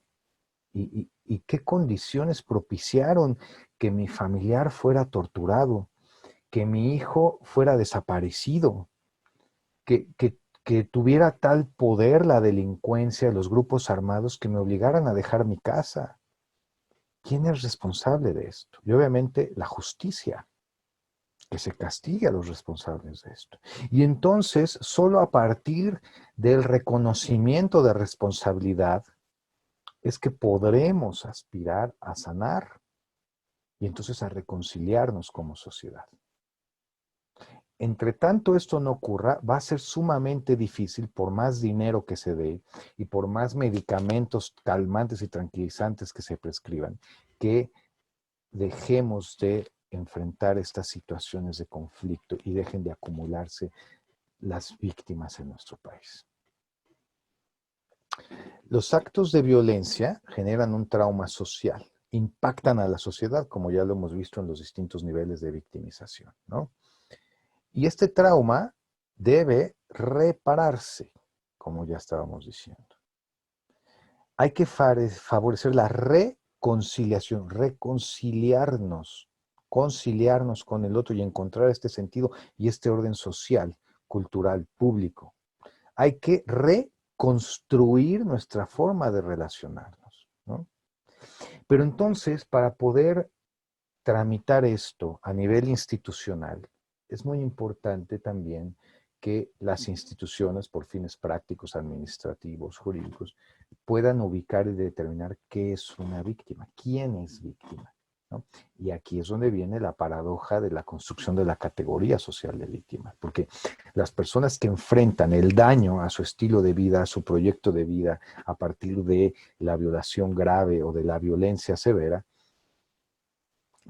y qué condiciones propiciaron que mi familiar fuera torturado, que mi hijo fuera desaparecido, que tuviera tal poder la delincuencia, los grupos armados, que me obligaran a dejar mi casa. ¿Quién es responsable de esto? Y obviamente la justicia, que se castigue a los responsables de esto. Y entonces, solo a partir del reconocimiento de responsabilidad es que podremos aspirar a sanar y entonces a reconciliarnos como sociedad. Entre tanto esto no ocurra, va a ser sumamente difícil, por más dinero que se dé y por más medicamentos calmantes y tranquilizantes que se prescriban, que dejemos de enfrentar estas situaciones de conflicto y dejen de acumularse las víctimas en nuestro país. Los actos de violencia generan un trauma social, impactan a la sociedad, como ya lo hemos visto en los distintos niveles de victimización, ¿no? Y este trauma debe repararse, como ya estábamos diciendo. Hay que favorecer la reconciliación, conciliarnos con el otro y encontrar este sentido y este orden social, cultural, público. Hay que reconstruir nuestra forma de relacionarnos, ¿no? Pero entonces, para poder tramitar esto a nivel institucional, es muy importante también que las instituciones, por fines prácticos, administrativos, jurídicos, puedan ubicar y determinar qué es una víctima, quién es víctima, ¿no? Y aquí es donde viene la paradoja de la construcción de la categoría social de víctima, porque las personas que enfrentan el daño a su estilo de vida, a su proyecto de vida, a partir de la violación grave o de la violencia severa,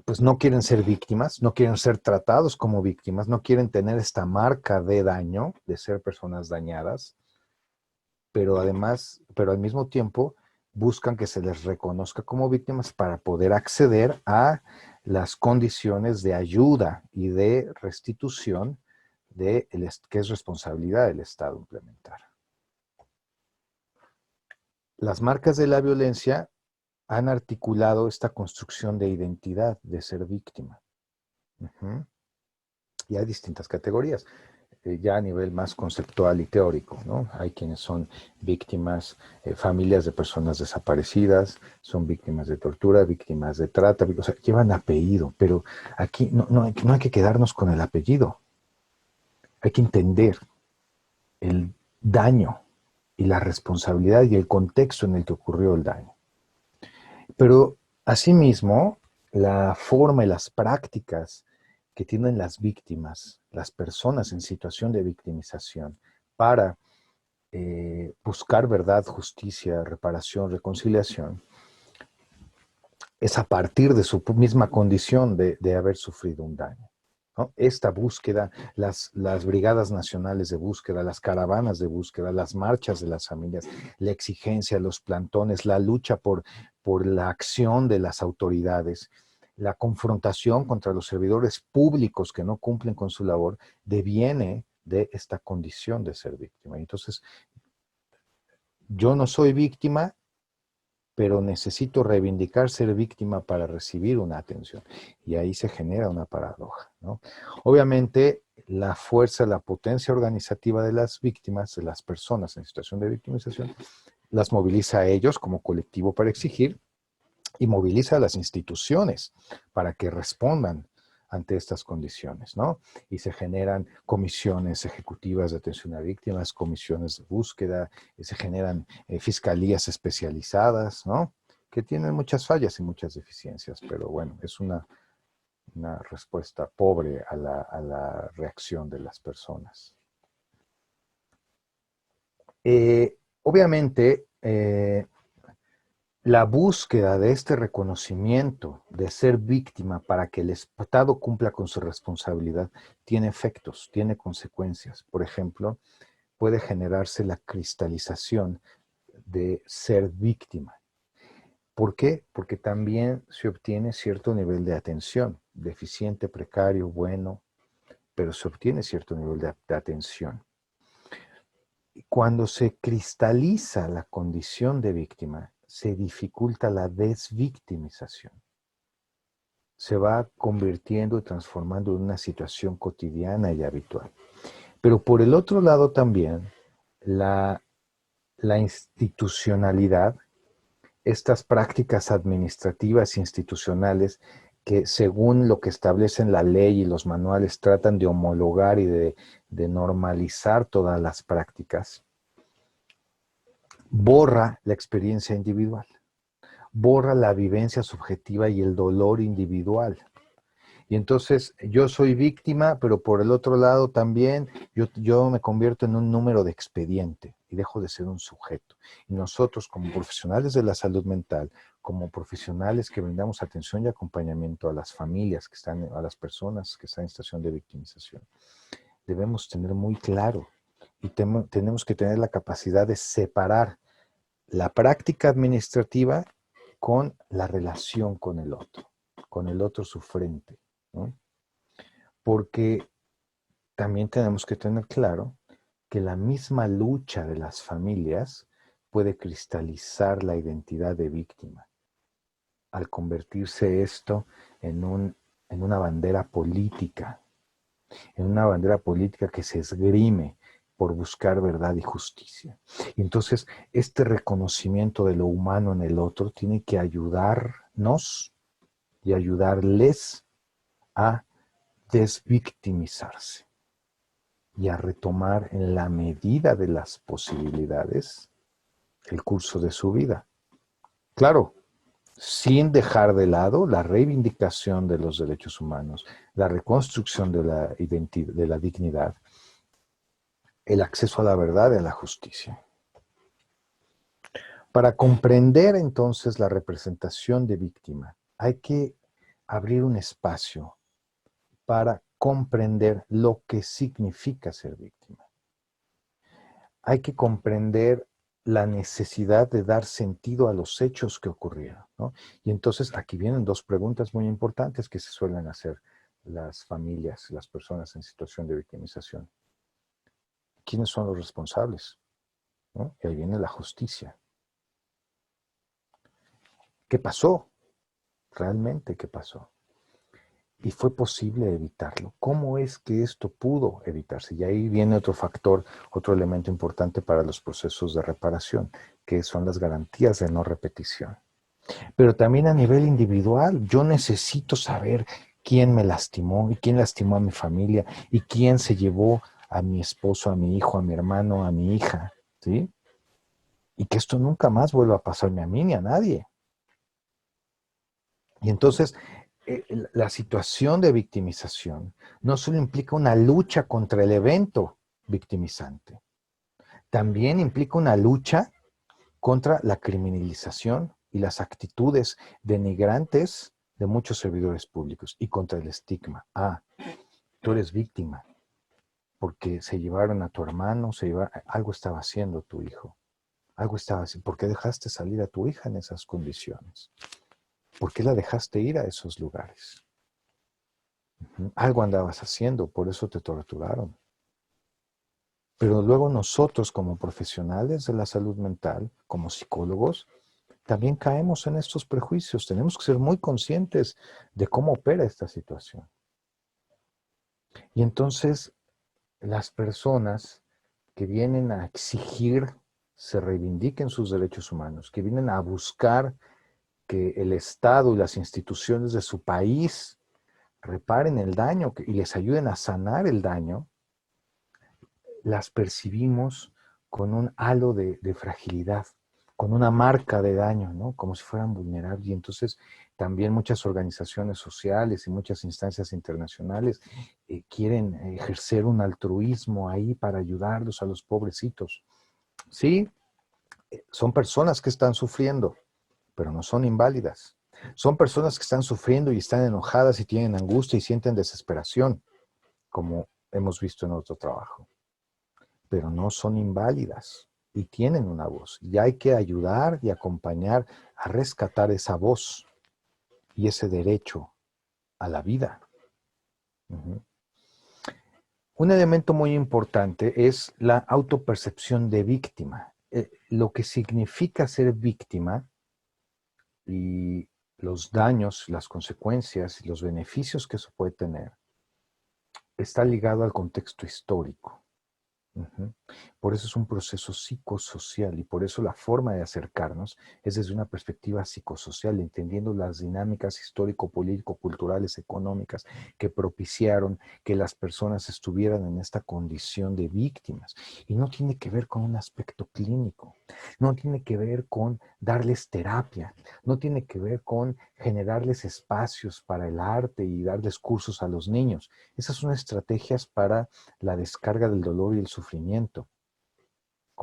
pues no quieren ser víctimas, no quieren ser tratados como víctimas, no quieren tener esta marca de daño, de ser personas dañadas, pero al mismo tiempo buscan que se les reconozca como víctimas para poder acceder a las condiciones de ayuda y de restitución que es responsabilidad del Estado implementar. Las marcas de la violencia han articulado esta construcción de identidad, de ser víctima. Y hay distintas categorías, ya a nivel más conceptual y teórico, ¿no? Hay quienes son víctimas, familias de personas desaparecidas, son víctimas de tortura, víctimas de trata, o sea, llevan apellido, pero aquí no hay que quedarnos con el apellido. Hay que entender el daño y la responsabilidad y el contexto en el que ocurrió el daño. Pero, asimismo, la forma y las prácticas que tienen las víctimas, las personas en situación de victimización, para buscar verdad, justicia, reparación, reconciliación, es a partir de su misma condición de haber sufrido un daño, ¿no? Esta búsqueda, las brigadas nacionales de búsqueda, las caravanas de búsqueda, las marchas de las familias, la exigencia, los plantones, la lucha por la acción de las autoridades, la confrontación contra los servidores públicos que no cumplen con su labor, deviene de esta condición de ser víctima. Entonces, yo no soy víctima, pero necesito reivindicar ser víctima para recibir una atención. Y ahí se genera una paradoja, ¿no? Obviamente, la fuerza, la potencia organizativa de las víctimas, de las personas en situación de victimización, las moviliza a ellos como colectivo para exigir y moviliza a las instituciones para que respondan ante estas condiciones, ¿no? Y se generan comisiones ejecutivas de atención a víctimas, comisiones de búsqueda, se generan fiscalías especializadas, ¿no? Que tienen muchas fallas y muchas deficiencias, pero bueno, es una respuesta pobre a la reacción de las personas. Obviamente, la búsqueda de este reconocimiento de ser víctima para que el Estado cumpla con su responsabilidad tiene efectos, tiene consecuencias. Por ejemplo, puede generarse la cristalización de ser víctima. ¿Por qué? Porque también se obtiene cierto nivel de atención, deficiente, precario, bueno, pero se obtiene cierto nivel de atención. Cuando se cristaliza la condición de víctima, se dificulta la desvictimización. Se va convirtiendo y transformando en una situación cotidiana y habitual. Pero por el otro lado también, la institucionalidad, estas prácticas administrativas e institucionales que según lo que establecen la ley y los manuales tratan de homologar y de normalizar todas las prácticas, borra la experiencia individual, borra la vivencia subjetiva y el dolor individual. Y entonces yo soy víctima, pero por el otro lado también yo me convierto en un número de expediente. y dejo de ser un sujeto. Y nosotros, como profesionales de la salud mental, como profesionales que brindamos atención y acompañamiento a las familias que están, a las personas que están en situación de victimización, debemos tener muy claro y tenemos que tener la capacidad de separar la práctica administrativa con la relación con el otro sufrente, ¿no? Porque también tenemos que tener claro que la misma lucha de las familias puede cristalizar la identidad de víctima al convertirse esto en una bandera política, que se esgrime por buscar verdad y justicia. Y entonces, este reconocimiento de lo humano en el otro tiene que ayudarnos y ayudarles a desvictimizarse y a retomar en la medida de las posibilidades el curso de su vida. Claro, sin dejar de lado la reivindicación de los derechos humanos, la reconstrucción de la identidad, de la dignidad, el acceso a la verdad y a la justicia. Para comprender entonces la representación de víctima, hay que abrir un espacio para comprender lo que significa ser víctima. Hay que comprender la necesidad de dar sentido a los hechos que ocurrieron, ¿no? Y entonces aquí vienen dos preguntas muy importantes que se suelen hacer las familias, las personas en situación de victimización. ¿Quiénes son los responsables? ¿No? Y ahí viene la justicia. ¿Qué pasó? ¿Realmente qué pasó? ¿Y fue posible evitarlo? ¿Cómo es que esto pudo evitarse? Y ahí viene otro factor, otro elemento importante para los procesos de reparación, que son las garantías de no repetición. Pero también a nivel individual, yo necesito saber quién me lastimó y quién lastimó a mi familia y quién se llevó a mi esposo, a mi hijo, a mi hermano, a mi hija, ¿sí? Y que esto nunca más vuelva a pasarme a mí ni a nadie. Y entonces, la situación de victimización no solo implica una lucha contra el evento victimizante, también implica una lucha contra la criminalización y las actitudes denigrantes de muchos servidores públicos y contra el estigma. Ah, tú eres víctima porque se llevaron a tu hermano, algo estaba haciendo tu hijo, algo estaba haciendo. ¿Por qué dejaste salir a tu hija en esas condiciones? ¿Por qué la dejaste ir a esos lugares? Algo andabas haciendo, por eso te torturaron. Pero luego nosotros como profesionales de la salud mental, como psicólogos, también caemos en estos prejuicios. Tenemos que ser muy conscientes de cómo opera esta situación. Y entonces las personas que vienen a exigir se reivindiquen sus derechos humanos, que vienen a buscar que el Estado y las instituciones de su país reparen el daño y les ayuden a sanar el daño, las percibimos con un halo de fragilidad, con una marca de daño, ¿no? Como si fueran vulnerables. Y entonces también muchas organizaciones sociales y muchas instancias internacionales quieren ejercer un altruismo ahí para ayudarlos a los pobrecitos. Sí, son personas que están sufriendo, pero no son inválidas. Son personas que están sufriendo y están enojadas y tienen angustia y sienten desesperación, como hemos visto en otro trabajo. Pero no son inválidas y tienen una voz. Y hay que ayudar y acompañar a rescatar esa voz y ese derecho a la vida. Uh-huh. Un elemento muy importante es la autopercepción de víctima. Lo que significa ser víctima y los daños, las consecuencias y los beneficios que eso puede tener está ligado al contexto histórico. Uh-huh. Por eso es un proceso psicosocial y por eso la forma de acercarnos es desde una perspectiva psicosocial, entendiendo las dinámicas histórico-político-culturales, económicas que propiciaron que las personas estuvieran en esta condición de víctimas. Y no tiene que ver con un aspecto clínico, no tiene que ver con darles terapia, no tiene que ver con generarles espacios para el arte y darles cursos a los niños. Esas son estrategias para la descarga del dolor y el sufrimiento,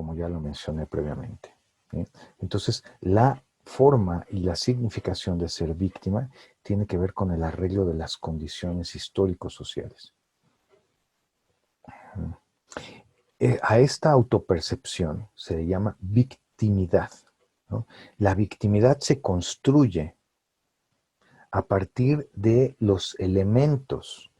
como ya lo mencioné previamente. ¿Sí? Entonces, la forma y la significación de ser víctima tiene que ver con el arreglo de las condiciones históricos sociales. A esta autopercepción se le llama victimidad, ¿no? La victimidad se construye a partir de los elementos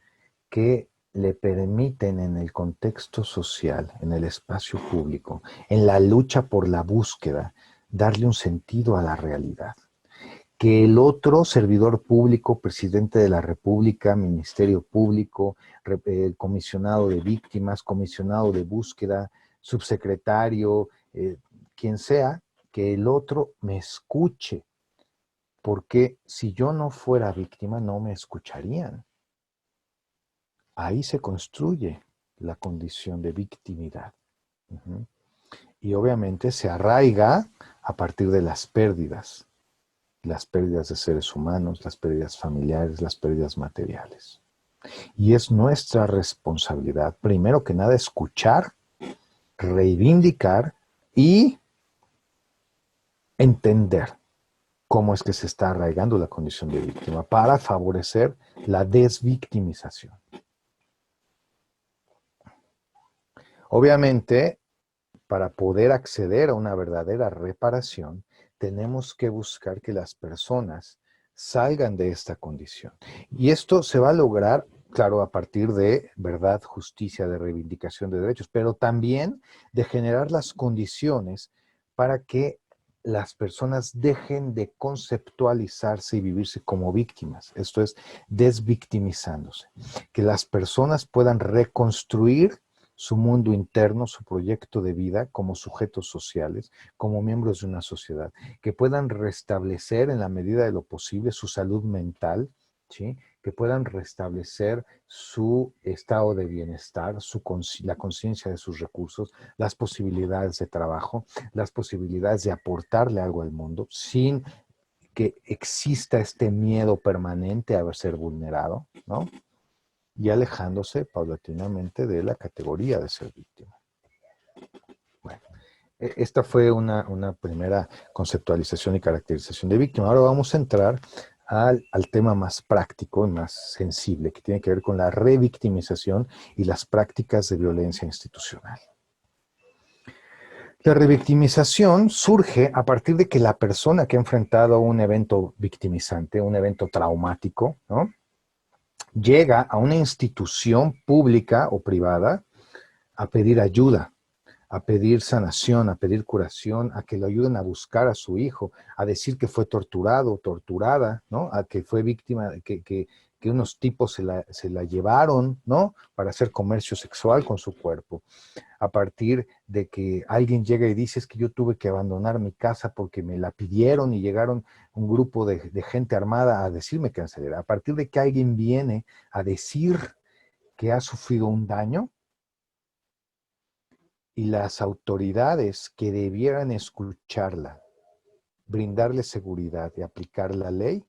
que le permiten en el contexto social, en el espacio público, en la lucha por la búsqueda, darle un sentido a la realidad. Que el otro servidor público, presidente de la República, ministerio público, comisionado de víctimas, comisionado de búsqueda, subsecretario, quien sea, que el otro me escuche, porque si yo no fuera víctima no me escucharían. Ahí se construye la condición de victimidad. Uh-huh. Y obviamente se arraiga a partir de las pérdidas de seres humanos, las pérdidas familiares, las pérdidas materiales. Y es nuestra responsabilidad, primero que nada, escuchar, reivindicar y entender cómo es que se está arraigando la condición de víctima para favorecer la desvictimización. Obviamente, para poder acceder a una verdadera reparación, tenemos que buscar que las personas salgan de esta condición. Y esto se va a lograr, claro, a partir de verdad, justicia, de reivindicación de derechos, pero también de generar las condiciones para que las personas dejen de conceptualizarse y vivirse como víctimas. Esto es, desvictimizándose. Que las personas puedan reconstruir su mundo interno, su proyecto de vida como sujetos sociales, como miembros de una sociedad, que puedan restablecer en la medida de lo posible su salud mental, ¿sí? Que puedan restablecer su estado de bienestar, la conciencia de sus recursos, las posibilidades de trabajo, las posibilidades de aportarle algo al mundo, sin que exista este miedo permanente a ser vulnerado, ¿no? Y alejándose paulatinamente de la categoría de ser víctima. Bueno, esta fue una primera conceptualización y caracterización de víctima. Ahora vamos a entrar al tema más práctico y más sensible, que tiene que ver con la revictimización y las prácticas de violencia institucional. La revictimización surge a partir de que la persona que ha enfrentado un evento victimizante, un evento traumático, ¿no?, llega a una institución pública o privada a pedir ayuda, a pedir sanación, a pedir curación, a que lo ayuden a buscar a su hijo, a decir que fue torturado, torturada, ¿no? A que fue víctima, que unos tipos se la llevaron, ¿no? Para hacer comercio sexual con su cuerpo. A partir de que alguien llega y dice, es que yo tuve que abandonar mi casa porque me la pidieron y llegaron un grupo de gente armada a decirme que acelerara. A partir de que alguien viene a decir que ha sufrido un daño, y las autoridades que debieran escucharla, brindarle seguridad y aplicar la ley,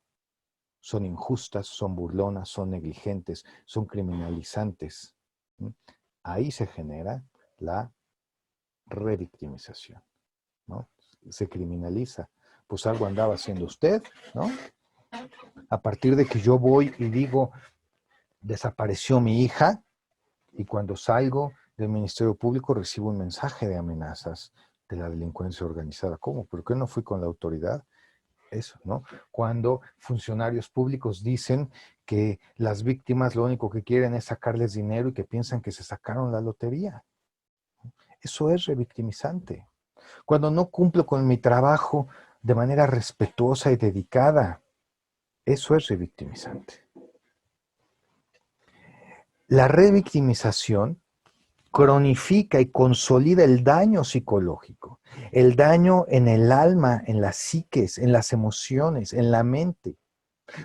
son injustas, son burlonas, son negligentes, son criminalizantes. Ahí se genera la revictimización, ¿no? Se criminaliza. Pues algo andaba haciendo usted, ¿no? A partir de que yo voy y digo, desapareció mi hija, y cuando salgo del Ministerio Público recibo un mensaje de amenazas de la delincuencia organizada. ¿Cómo? ¿Por qué no fui con la autoridad? Eso, ¿no? Cuando funcionarios públicos dicen que las víctimas lo único que quieren es sacarles dinero y que piensan que se sacaron la lotería. Eso es revictimizante. Cuando no cumplo con mi trabajo de manera respetuosa y dedicada, eso es revictimizante. La revictimización cronifica y consolida el daño psicológico, el daño en el alma, en las psiques, en las emociones, en la mente.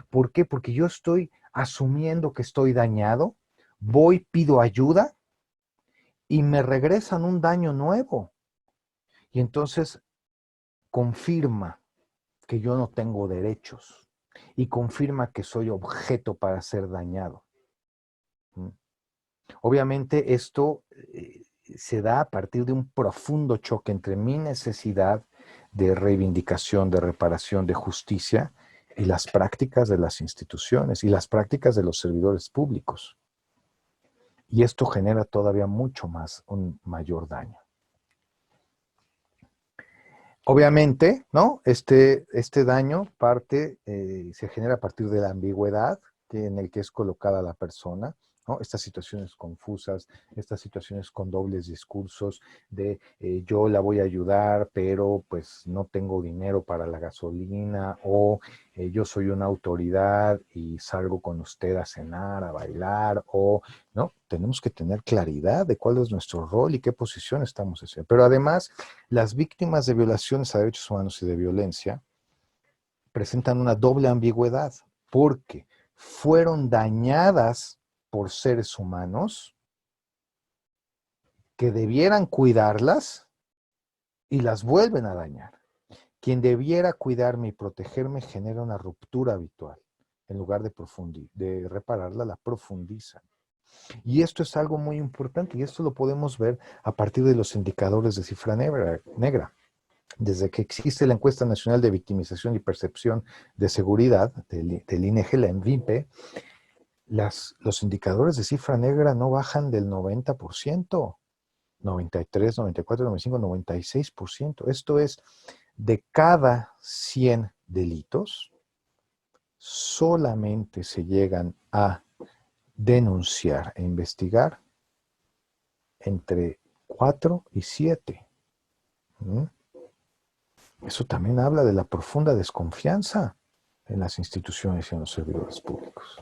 ¿Por qué? Porque yo estoy asumiendo que estoy dañado, voy, pido ayuda y me regresan un daño nuevo. Y entonces confirma que yo no tengo derechos y confirma que soy objeto para ser dañado. Obviamente esto se da a partir de un profundo choque entre mi necesidad de reivindicación, de reparación, de justicia y las prácticas de las instituciones y las prácticas de los servidores públicos. Y esto genera todavía mucho más, un mayor daño. Obviamente, ¿no? Este daño se genera a partir de la ambigüedad en el que es colocada la persona, ¿no? Estas situaciones confusas, estas situaciones con dobles discursos de yo la voy a ayudar, pero pues no tengo dinero para la gasolina, o yo soy una autoridad y salgo con usted a cenar, a bailar, o no, tenemos que tener claridad de cuál es nuestro rol y qué posición estamos haciendo. Pero además, las víctimas de violaciones a derechos humanos y de violencia presentan una doble ambigüedad, porque fueron dañadas por seres humanos que debieran cuidarlas y las vuelven a dañar. Quien debiera cuidarme y protegerme genera una ruptura habitual. En lugar de repararla, la profundiza. Y esto es algo muy importante, y esto lo podemos ver a partir de los indicadores de cifra negra. Desde que existe la Encuesta Nacional de Victimización y Percepción de Seguridad del INEGI, la ENVIPE, los indicadores de cifra negra no bajan del 90%, 93, 94, 95, 96%. Esto es, de cada 100 delitos, solamente se llegan a denunciar e investigar entre 4 y 7. Eso también habla de la profunda desconfianza en las instituciones y en los servidores públicos.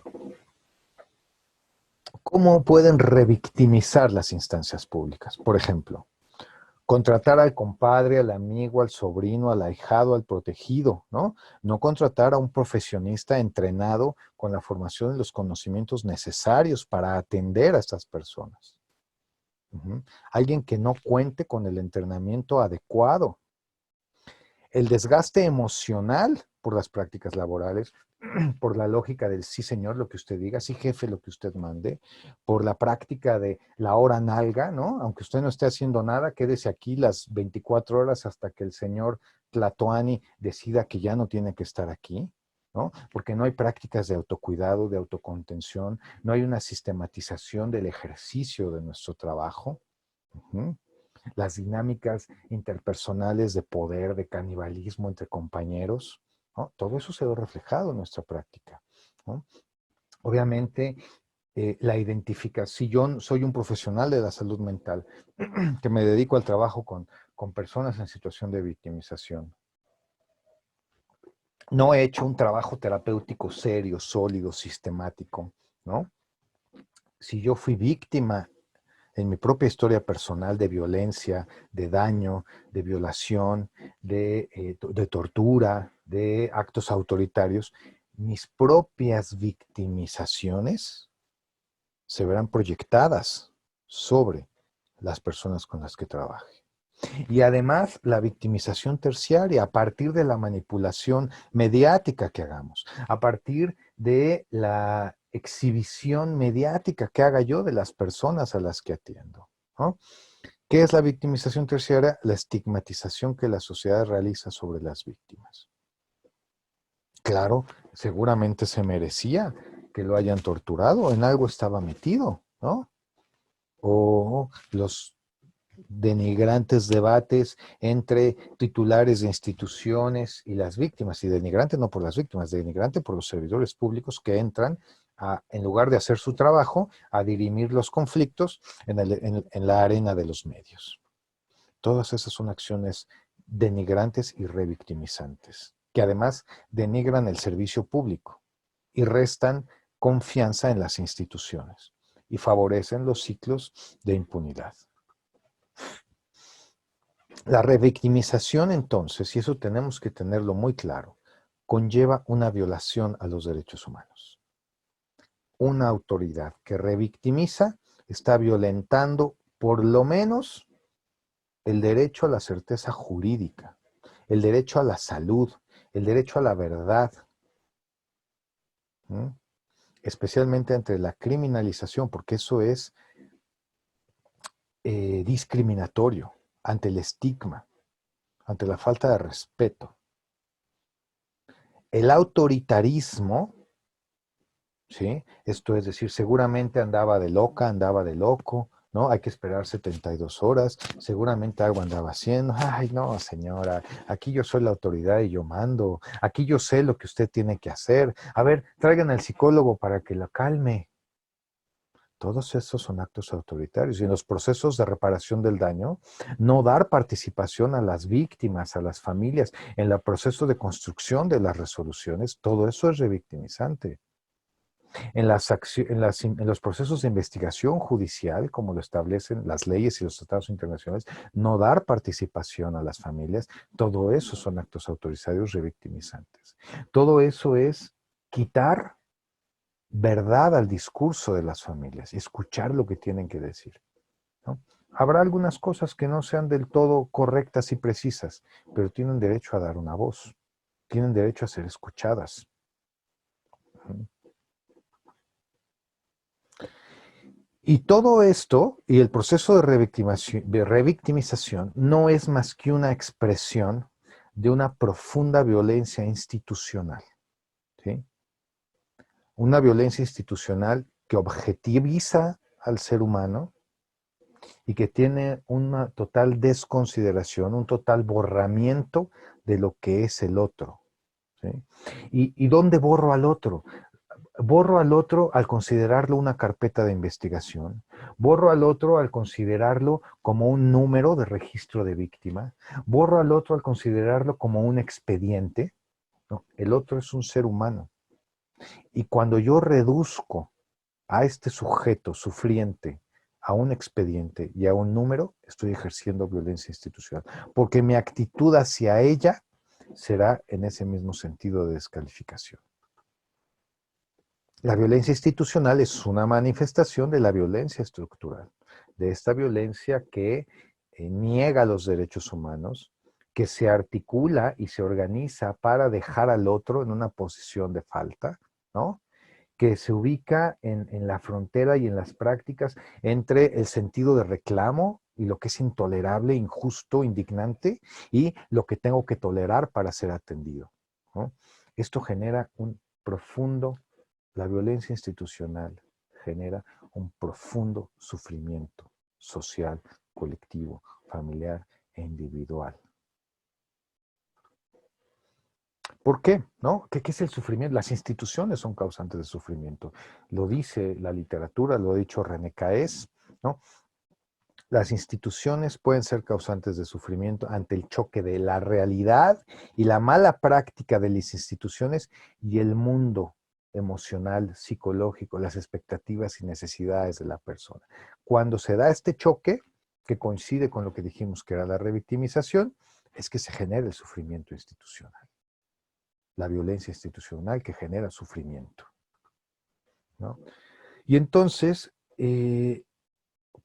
¿Cómo pueden revictimizar las instancias públicas? Por ejemplo, contratar al compadre, al amigo, al sobrino, al ahijado, al protegido, ¿no? No contratar a un profesionista entrenado con la formación y los conocimientos necesarios para atender a estas personas. Alguien que no cuente con el entrenamiento adecuado. El desgaste emocional por las prácticas laborales, por la lógica del sí señor, lo que usted diga, sí jefe, lo que usted mande, por la práctica de la hora nalga, ¿no? Aunque usted no esté haciendo nada, quédese aquí las 24 horas hasta que el señor Tlatoani decida que ya no tiene que estar aquí, ¿no? Porque no hay prácticas de autocuidado, de autocontención, no hay una sistematización del ejercicio de nuestro trabajo. Las dinámicas interpersonales de poder, de canibalismo entre compañeros, ¿no? Todo eso se ve reflejado en nuestra práctica, ¿no? Obviamente, la identificación, si yo soy un profesional de la salud mental, que me dedico al trabajo con personas en situación de victimización, no he hecho un trabajo terapéutico serio, sólido, sistemático, ¿no? Si yo fui víctima en mi propia historia personal de violencia, de daño, de violación, de tortura, de actos autoritarios, mis propias victimizaciones se verán proyectadas sobre las personas con las que trabaje. Y además la victimización terciaria a partir de la manipulación mediática que hagamos, a partir de la exhibición mediática que haga yo de las personas a las que atiendo, ¿no? ¿Qué es la victimización terciaria? La estigmatización que la sociedad realiza sobre las víctimas. Claro, seguramente se merecía que lo hayan torturado, en algo estaba metido, ¿no? O los denigrantes debates entre titulares de instituciones y las víctimas, y denigrante no por las víctimas, denigrante por los servidores públicos que entran en lugar de hacer su trabajo, a dirimir los conflictos en la arena de los medios. Todas esas son acciones denigrantes y revictimizantes, que además denigran el servicio público y restan confianza en las instituciones y favorecen los ciclos de impunidad. La revictimización, entonces, y eso tenemos que tenerlo muy claro, conlleva una violación a los derechos humanos. Una autoridad que revictimiza está violentando por lo menos el derecho a la certeza jurídica, el derecho a la salud, el derecho a la verdad, ¿sí? Especialmente ante la criminalización, porque eso es discriminatorio, ante el estigma, ante la falta de respeto. El autoritarismo, ¿sí? Esto es decir, seguramente andaba de loca, andaba de loco, ¿no? Hay que esperar 72 horas, seguramente algo andaba haciendo. Ay, no, señora, aquí yo soy la autoridad y yo mando, aquí yo sé lo que usted tiene que hacer. A ver, traigan al psicólogo para que la calme. Todos esos son actos autoritarios. Y en los procesos de reparación del daño, no dar participación a las víctimas, a las familias, en el proceso de construcción de las resoluciones, todo eso es revictimizante. En los procesos de investigación judicial, como lo establecen las leyes y los tratados internacionales, no dar participación a las familias, todo eso son actos autoritarios revictimizantes. Todo eso es quitar verdad al discurso de las familias, escuchar lo que tienen que decir, ¿no? Habrá algunas cosas que no sean del todo correctas y precisas, pero tienen derecho a dar una voz, tienen derecho a ser escuchadas. Y todo esto, y el proceso de revictimización, no es más que una expresión de una profunda violencia institucional, ¿sí? Una violencia institucional que objetiviza al ser humano y que tiene una total desconsideración, un total borramiento de lo que es el otro, ¿sí? ¿Y dónde borro al otro? Borro al otro al considerarlo una carpeta de investigación. Borro al otro al considerarlo como un número de registro de víctima. Borro al otro al considerarlo como un expediente. ¿No? El otro es un ser humano. Y cuando yo reduzco a este sujeto sufriente a un expediente y a un número, estoy ejerciendo violencia institucional. Porque mi actitud hacia ella será en ese mismo sentido de descalificación. La violencia institucional es una manifestación de la violencia estructural, de esta violencia que niega los derechos humanos, que se articula y se organiza para dejar al otro en una posición de falta, ¿no? Que se ubica en la frontera y en las prácticas entre el sentido de reclamo y lo que es intolerable, injusto, indignante, y lo que tengo que tolerar para ser atendido, ¿no? Esto genera un profundo, la violencia institucional genera un profundo sufrimiento social, colectivo, familiar e individual. ¿Por qué? ¿No? ¿Qué es el sufrimiento? Las instituciones son causantes de sufrimiento. Lo dice la literatura, lo ha dicho René Caes, ¿no? Las instituciones pueden ser causantes de sufrimiento ante el choque de la realidad y la mala práctica de las instituciones y el mundo emocional, psicológico, las expectativas y necesidades de la persona. Cuando se da este choque, que coincide con lo que dijimos que era la revictimización, es que se genera el sufrimiento institucional, la violencia institucional que genera sufrimiento, ¿no? Y entonces,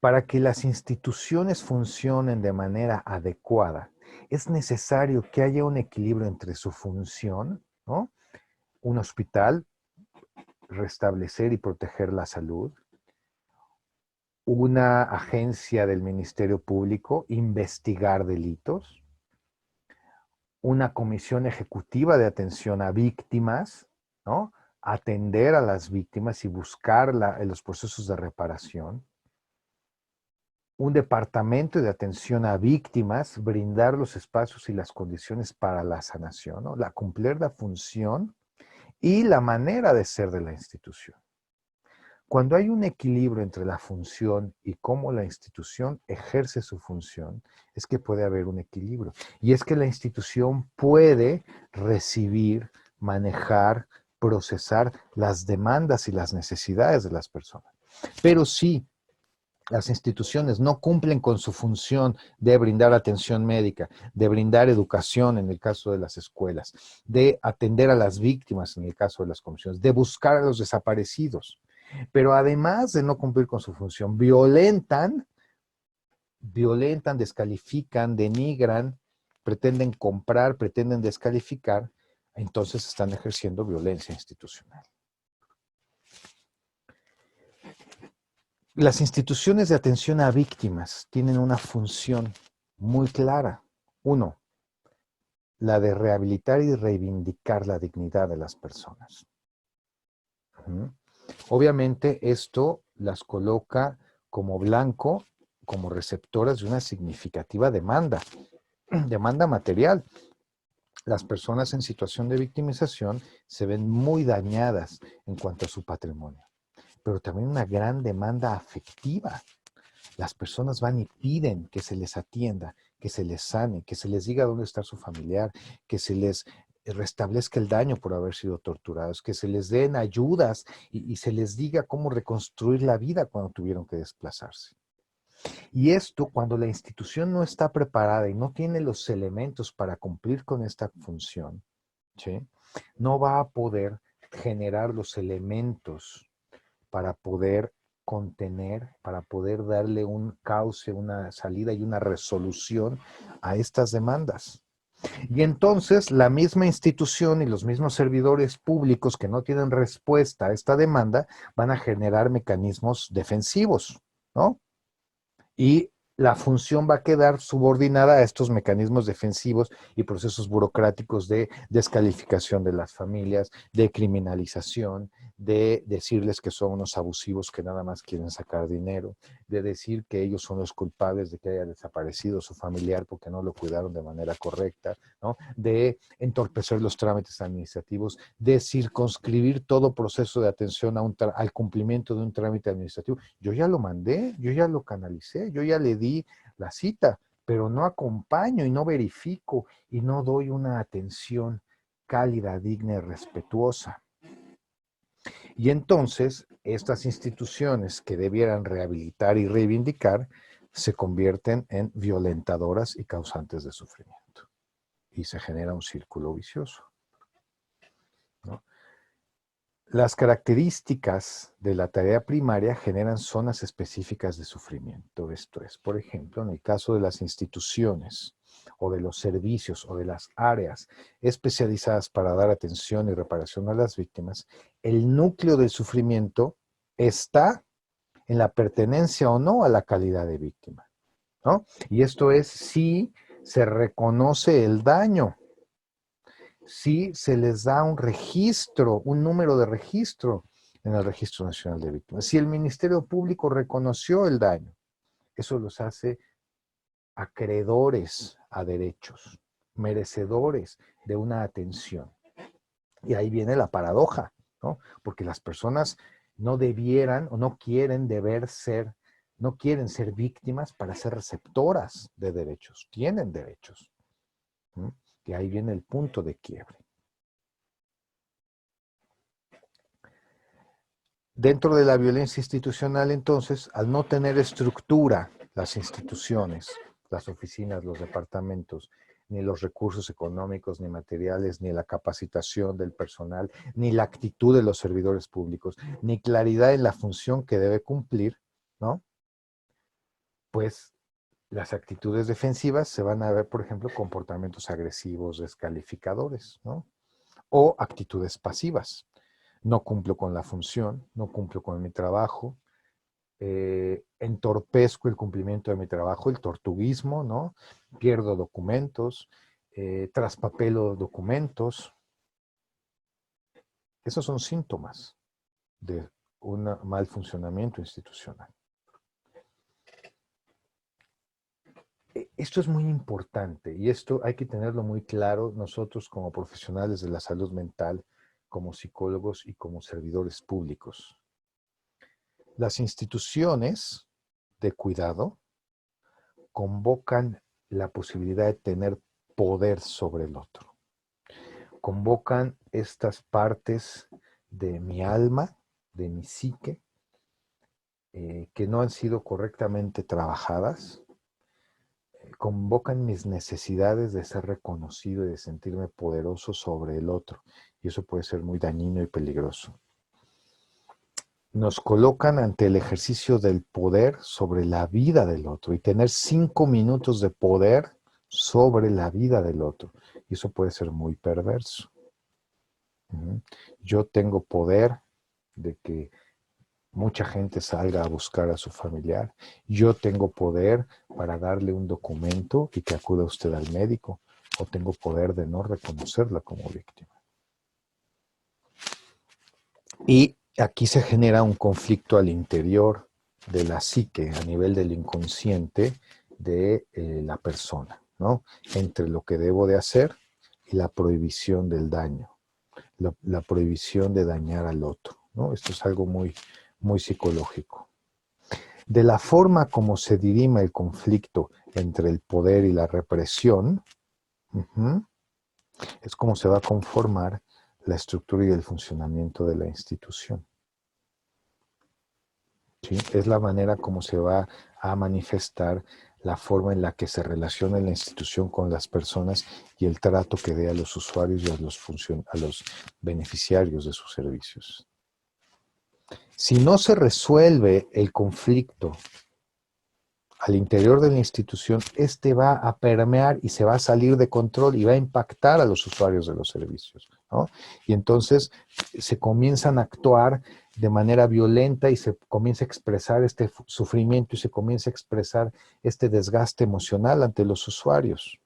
para que las instituciones funcionen de manera adecuada, es necesario que haya un equilibrio entre su función, ¿no? Un hospital, restablecer y proteger la salud; una agencia del Ministerio Público, investigar delitos; una comisión ejecutiva de atención a víctimas, ¿no? Atender a las víctimas y buscar los procesos de reparación; un departamento de atención a víctimas, brindar los espacios y las condiciones para la sanación, ¿no? Cumplir la función y la manera de ser de la institución. Cuando hay un equilibrio entre la función y cómo la institución ejerce su función, es que puede haber un equilibrio. Y es que la institución puede recibir, manejar, procesar las demandas y las necesidades de las personas. Pero si las instituciones no cumplen con su función de brindar atención médica, de brindar educación en el caso de las escuelas, de atender a las víctimas en el caso de las comisiones, de buscar a los desaparecidos, pero además de no cumplir con su función, violentan, descalifican, denigran, pretenden comprar, pretenden descalificar, entonces están ejerciendo violencia institucional. Las instituciones de atención a víctimas tienen una función muy clara. Uno, la de rehabilitar y reivindicar la dignidad de las personas. Ujú. Obviamente esto las coloca como blanco, como receptoras de una significativa demanda, demanda material. Las personas en situación de victimización se ven muy dañadas en cuanto a su patrimonio, pero también una gran demanda afectiva. Las personas van y piden que se les atienda, que se les sane, que se les diga dónde está su familiar, que se les restablezca el daño por haber sido torturados, que se les den ayudas y se les diga cómo reconstruir la vida cuando tuvieron que desplazarse. Y esto, cuando la institución no está preparada y no tiene los elementos para cumplir con esta función, ¿sí?, no va a poder generar los elementos para poder contener, para poder darle un cauce, una salida y una resolución a estas demandas. Y entonces la misma institución y los mismos servidores públicos que no tienen respuesta a esta demanda van a generar mecanismos defensivos, ¿no? Y la función va a quedar subordinada a estos mecanismos defensivos y procesos burocráticos de descalificación de las familias, de criminalización, de decirles que son unos abusivos que nada más quieren sacar dinero, de decir que ellos son los culpables de que haya desaparecido su familiar porque no lo cuidaron de manera correcta, ¿no?, de entorpecer los trámites administrativos, de circunscribir todo proceso de atención a al cumplimiento de un trámite administrativo. Yo ya lo mandé, yo ya lo canalicé, yo ya le di la cita, pero no acompaño y no verifico y no doy una atención cálida, digna y respetuosa. Y entonces estas instituciones que debieran rehabilitar y reivindicar se convierten en violentadoras y causantes de sufrimiento. Y se genera un círculo vicioso, ¿no? Las características de la tarea primaria generan zonas específicas de sufrimiento. Esto es, por ejemplo, en el caso de las instituciones o de los servicios o de las áreas especializadas para dar atención y reparación a las víctimas, el núcleo del sufrimiento está en la pertenencia o no a la calidad de víctima, ¿no? Y esto es si se reconoce el daño, si se les da un registro, un número de registro en el Registro Nacional de Víctimas. Si el Ministerio Público reconoció el daño, eso los hace acreedores a derechos, merecedores de una atención. Y ahí viene la paradoja, ¿no? Porque las personas no debieran o no quieren deber ser, no quieren ser víctimas para ser receptoras de derechos, tienen derechos, ¿no? Y ahí viene el punto de quiebre. Dentro de la violencia institucional, entonces, al no tener estructura las instituciones, las oficinas, los departamentos, ni los recursos económicos, ni materiales, ni la capacitación del personal, ni la actitud de los servidores públicos, ni claridad en la función que debe cumplir, ¿no? Pues las actitudes defensivas se van a ver, por ejemplo, comportamientos agresivos, descalificadores, ¿no? O actitudes pasivas. No cumplo con la función, no cumplo con mi trabajo, entorpezco el cumplimiento de mi trabajo, el tortuguismo, ¿no? Pierdo documentos, traspapelo documentos. Esos son síntomas de un mal funcionamiento institucional. Esto es muy importante y esto hay que tenerlo muy claro nosotros como profesionales de la salud mental, como psicólogos y como servidores públicos. Las instituciones de cuidado convocan la posibilidad de tener poder sobre el otro. Convocan estas partes de mi alma, de mi psique, que no han sido correctamente trabajadas. Convocan mis necesidades de ser reconocido y de sentirme poderoso sobre el otro. Y eso puede ser muy dañino y peligroso. Nos colocan ante el ejercicio del poder sobre la vida del otro y tener 5 minutos de poder sobre la vida del otro. Y eso puede ser muy perverso. Yo tengo poder de que mucha gente salga a buscar a su familiar. Yo tengo poder para darle un documento y que acuda usted al médico, o tengo poder de no reconocerla como víctima. Y aquí se genera un conflicto al interior de la psique, a nivel del inconsciente de la persona, ¿no? Entre lo que debo de hacer y la prohibición del daño, la prohibición de dañar al otro, ¿no? Esto es algo muy, muy psicológico. De la forma como se dirima el conflicto entre el poder y la represión, es como se va a conformar la estructura y el funcionamiento de la institución. ¿Sí? Es la manera como se va a manifestar la forma en la que se relaciona la institución con las personas y el trato que dé a los usuarios y a los beneficiarios de sus servicios. Si no se resuelve el conflicto al interior de la institución, este va a permear y se va a salir de control y va a impactar a los usuarios de los servicios, ¿no? Y entonces se comienzan a actuar de manera violenta y se comienza a expresar este sufrimiento y se comienza a expresar este desgaste emocional ante los usuarios.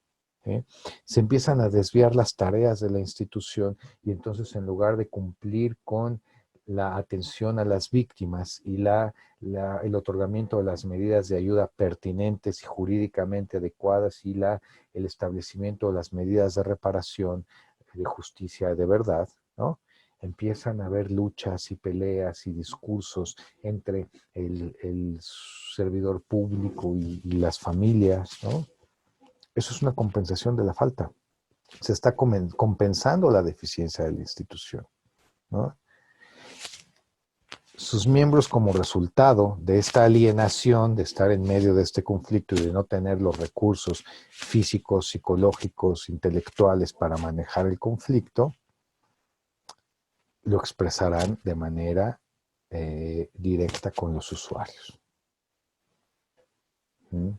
¿Sí? Se empiezan a desviar las tareas de la institución y entonces en lugar de cumplir con la atención a las víctimas y el otorgamiento de las medidas de ayuda pertinentes y jurídicamente adecuadas y el establecimiento de las medidas de reparación, de justicia de verdad, ¿no? Empiezan a haber luchas y peleas y discursos entre el servidor público y las familias, ¿no? Eso es una compensación de la falta. Se está compensando la deficiencia de la institución, ¿no? Sus miembros, como resultado de esta alienación, de estar en medio de este conflicto y de no tener los recursos físicos, psicológicos, intelectuales para manejar el conflicto, lo expresarán de manera directa con los usuarios. ¿Mm?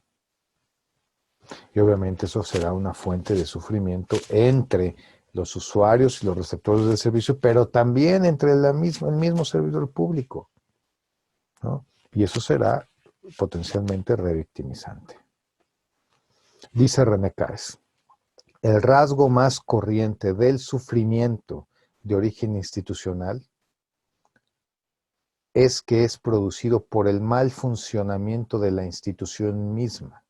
Y obviamente eso será una fuente de sufrimiento entre los usuarios y los receptores del servicio, pero también entre el mismo servidor público, ¿no? Y eso será potencialmente revictimizante. Dice René Caes, el rasgo más corriente del sufrimiento de origen institucional es que es producido por el mal funcionamiento de la institución misma.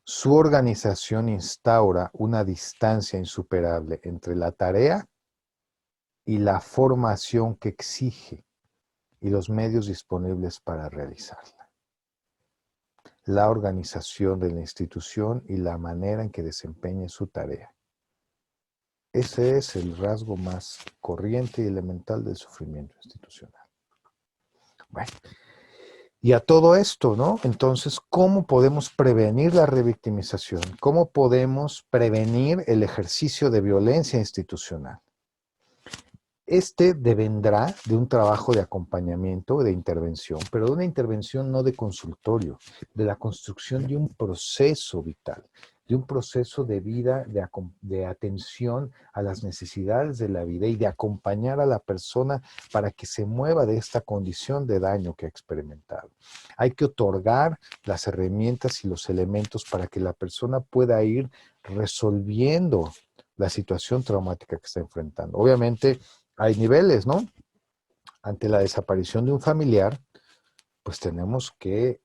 Su organización instaura una distancia insuperable entre la tarea y la formación que exige y los medios disponibles para realizarla. La organización de la institución y la manera en que desempeñe su tarea. Ese es el rasgo más corriente y elemental del sufrimiento institucional. Bueno, y a todo esto, ¿no? Entonces, ¿cómo podemos prevenir la revictimización? ¿Cómo podemos prevenir el ejercicio de violencia institucional? Este devendrá de un trabajo de acompañamiento, de intervención, pero de una intervención no de consultorio, de la construcción de un proceso vital, de un proceso de vida, de atención a las necesidades de la vida y de acompañar a la persona para que se mueva de esta condición de daño que ha experimentado. Hay que otorgar las herramientas y los elementos para que la persona pueda ir resolviendo la situación traumática que está enfrentando. Obviamente, hay niveles, ¿no? Ante la desaparición de un familiar, pues tenemos que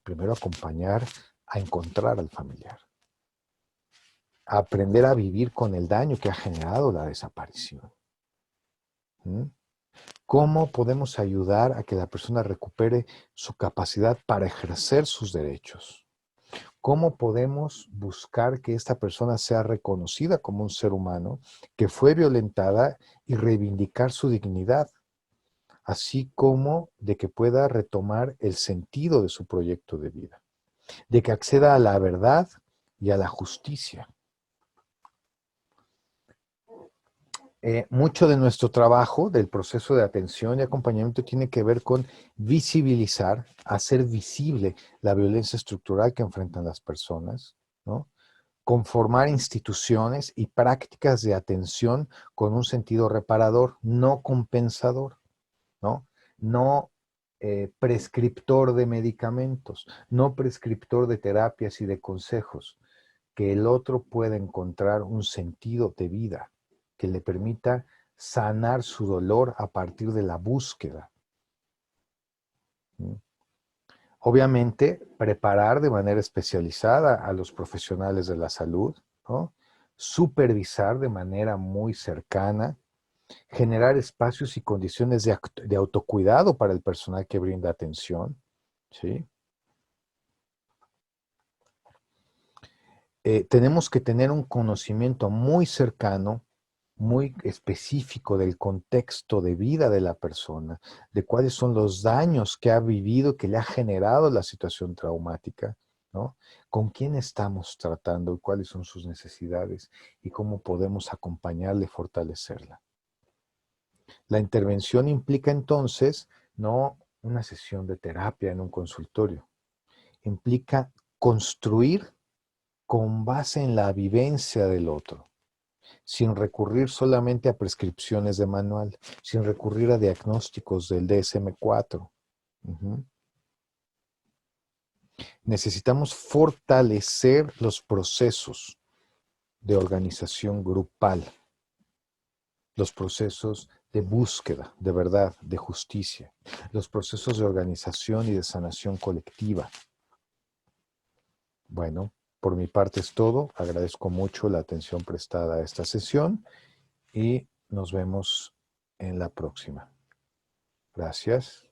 primero acompañar a encontrar al familiar, a aprender a vivir con el daño que ha generado la desaparición. ¿Mm? ¿Cómo podemos ayudar a que la persona recupere su capacidad para ejercer sus derechos? ¿Cómo podemos buscar que esta persona sea reconocida como un ser humano que fue violentada y reivindicar su dignidad? Así como de que pueda retomar el sentido de su proyecto de vida, de que acceda a la verdad y a la justicia. Mucho de nuestro trabajo, del proceso de atención y acompañamiento, tiene que ver con visibilizar, hacer visible la violencia estructural que enfrentan las personas, ¿no? Conformar instituciones y prácticas de atención con un sentido reparador, no compensador, ¿no? no prescriptor de medicamentos, no prescriptor de terapias y de consejos, que el otro pueda encontrar un sentido de vida que le permita sanar su dolor a partir de la búsqueda. Obviamente, preparar de manera especializada a los profesionales de la salud, ¿no? Supervisar de manera muy cercana, generar espacios y condiciones de autocuidado para el personal que brinda atención, ¿sí? Tenemos que tener un conocimiento muy cercano, muy específico del contexto de vida de la persona, de cuáles son los daños que ha vivido, que le ha generado la situación traumática, ¿no? Con quién estamos tratando y cuáles son sus necesidades y cómo podemos acompañarle y fortalecerla. La intervención implica entonces no una sesión de terapia en un consultorio, implica construir con base en la vivencia del otro, sin recurrir solamente a prescripciones de manual, sin recurrir a diagnósticos del DSM-4. Uh-huh. Necesitamos fortalecer los procesos de organización grupal, los procesos de búsqueda de verdad, de justicia, los procesos de organización y de sanación colectiva. Bueno, por mi parte es todo. Agradezco mucho la atención prestada a esta sesión y nos vemos en la próxima. Gracias.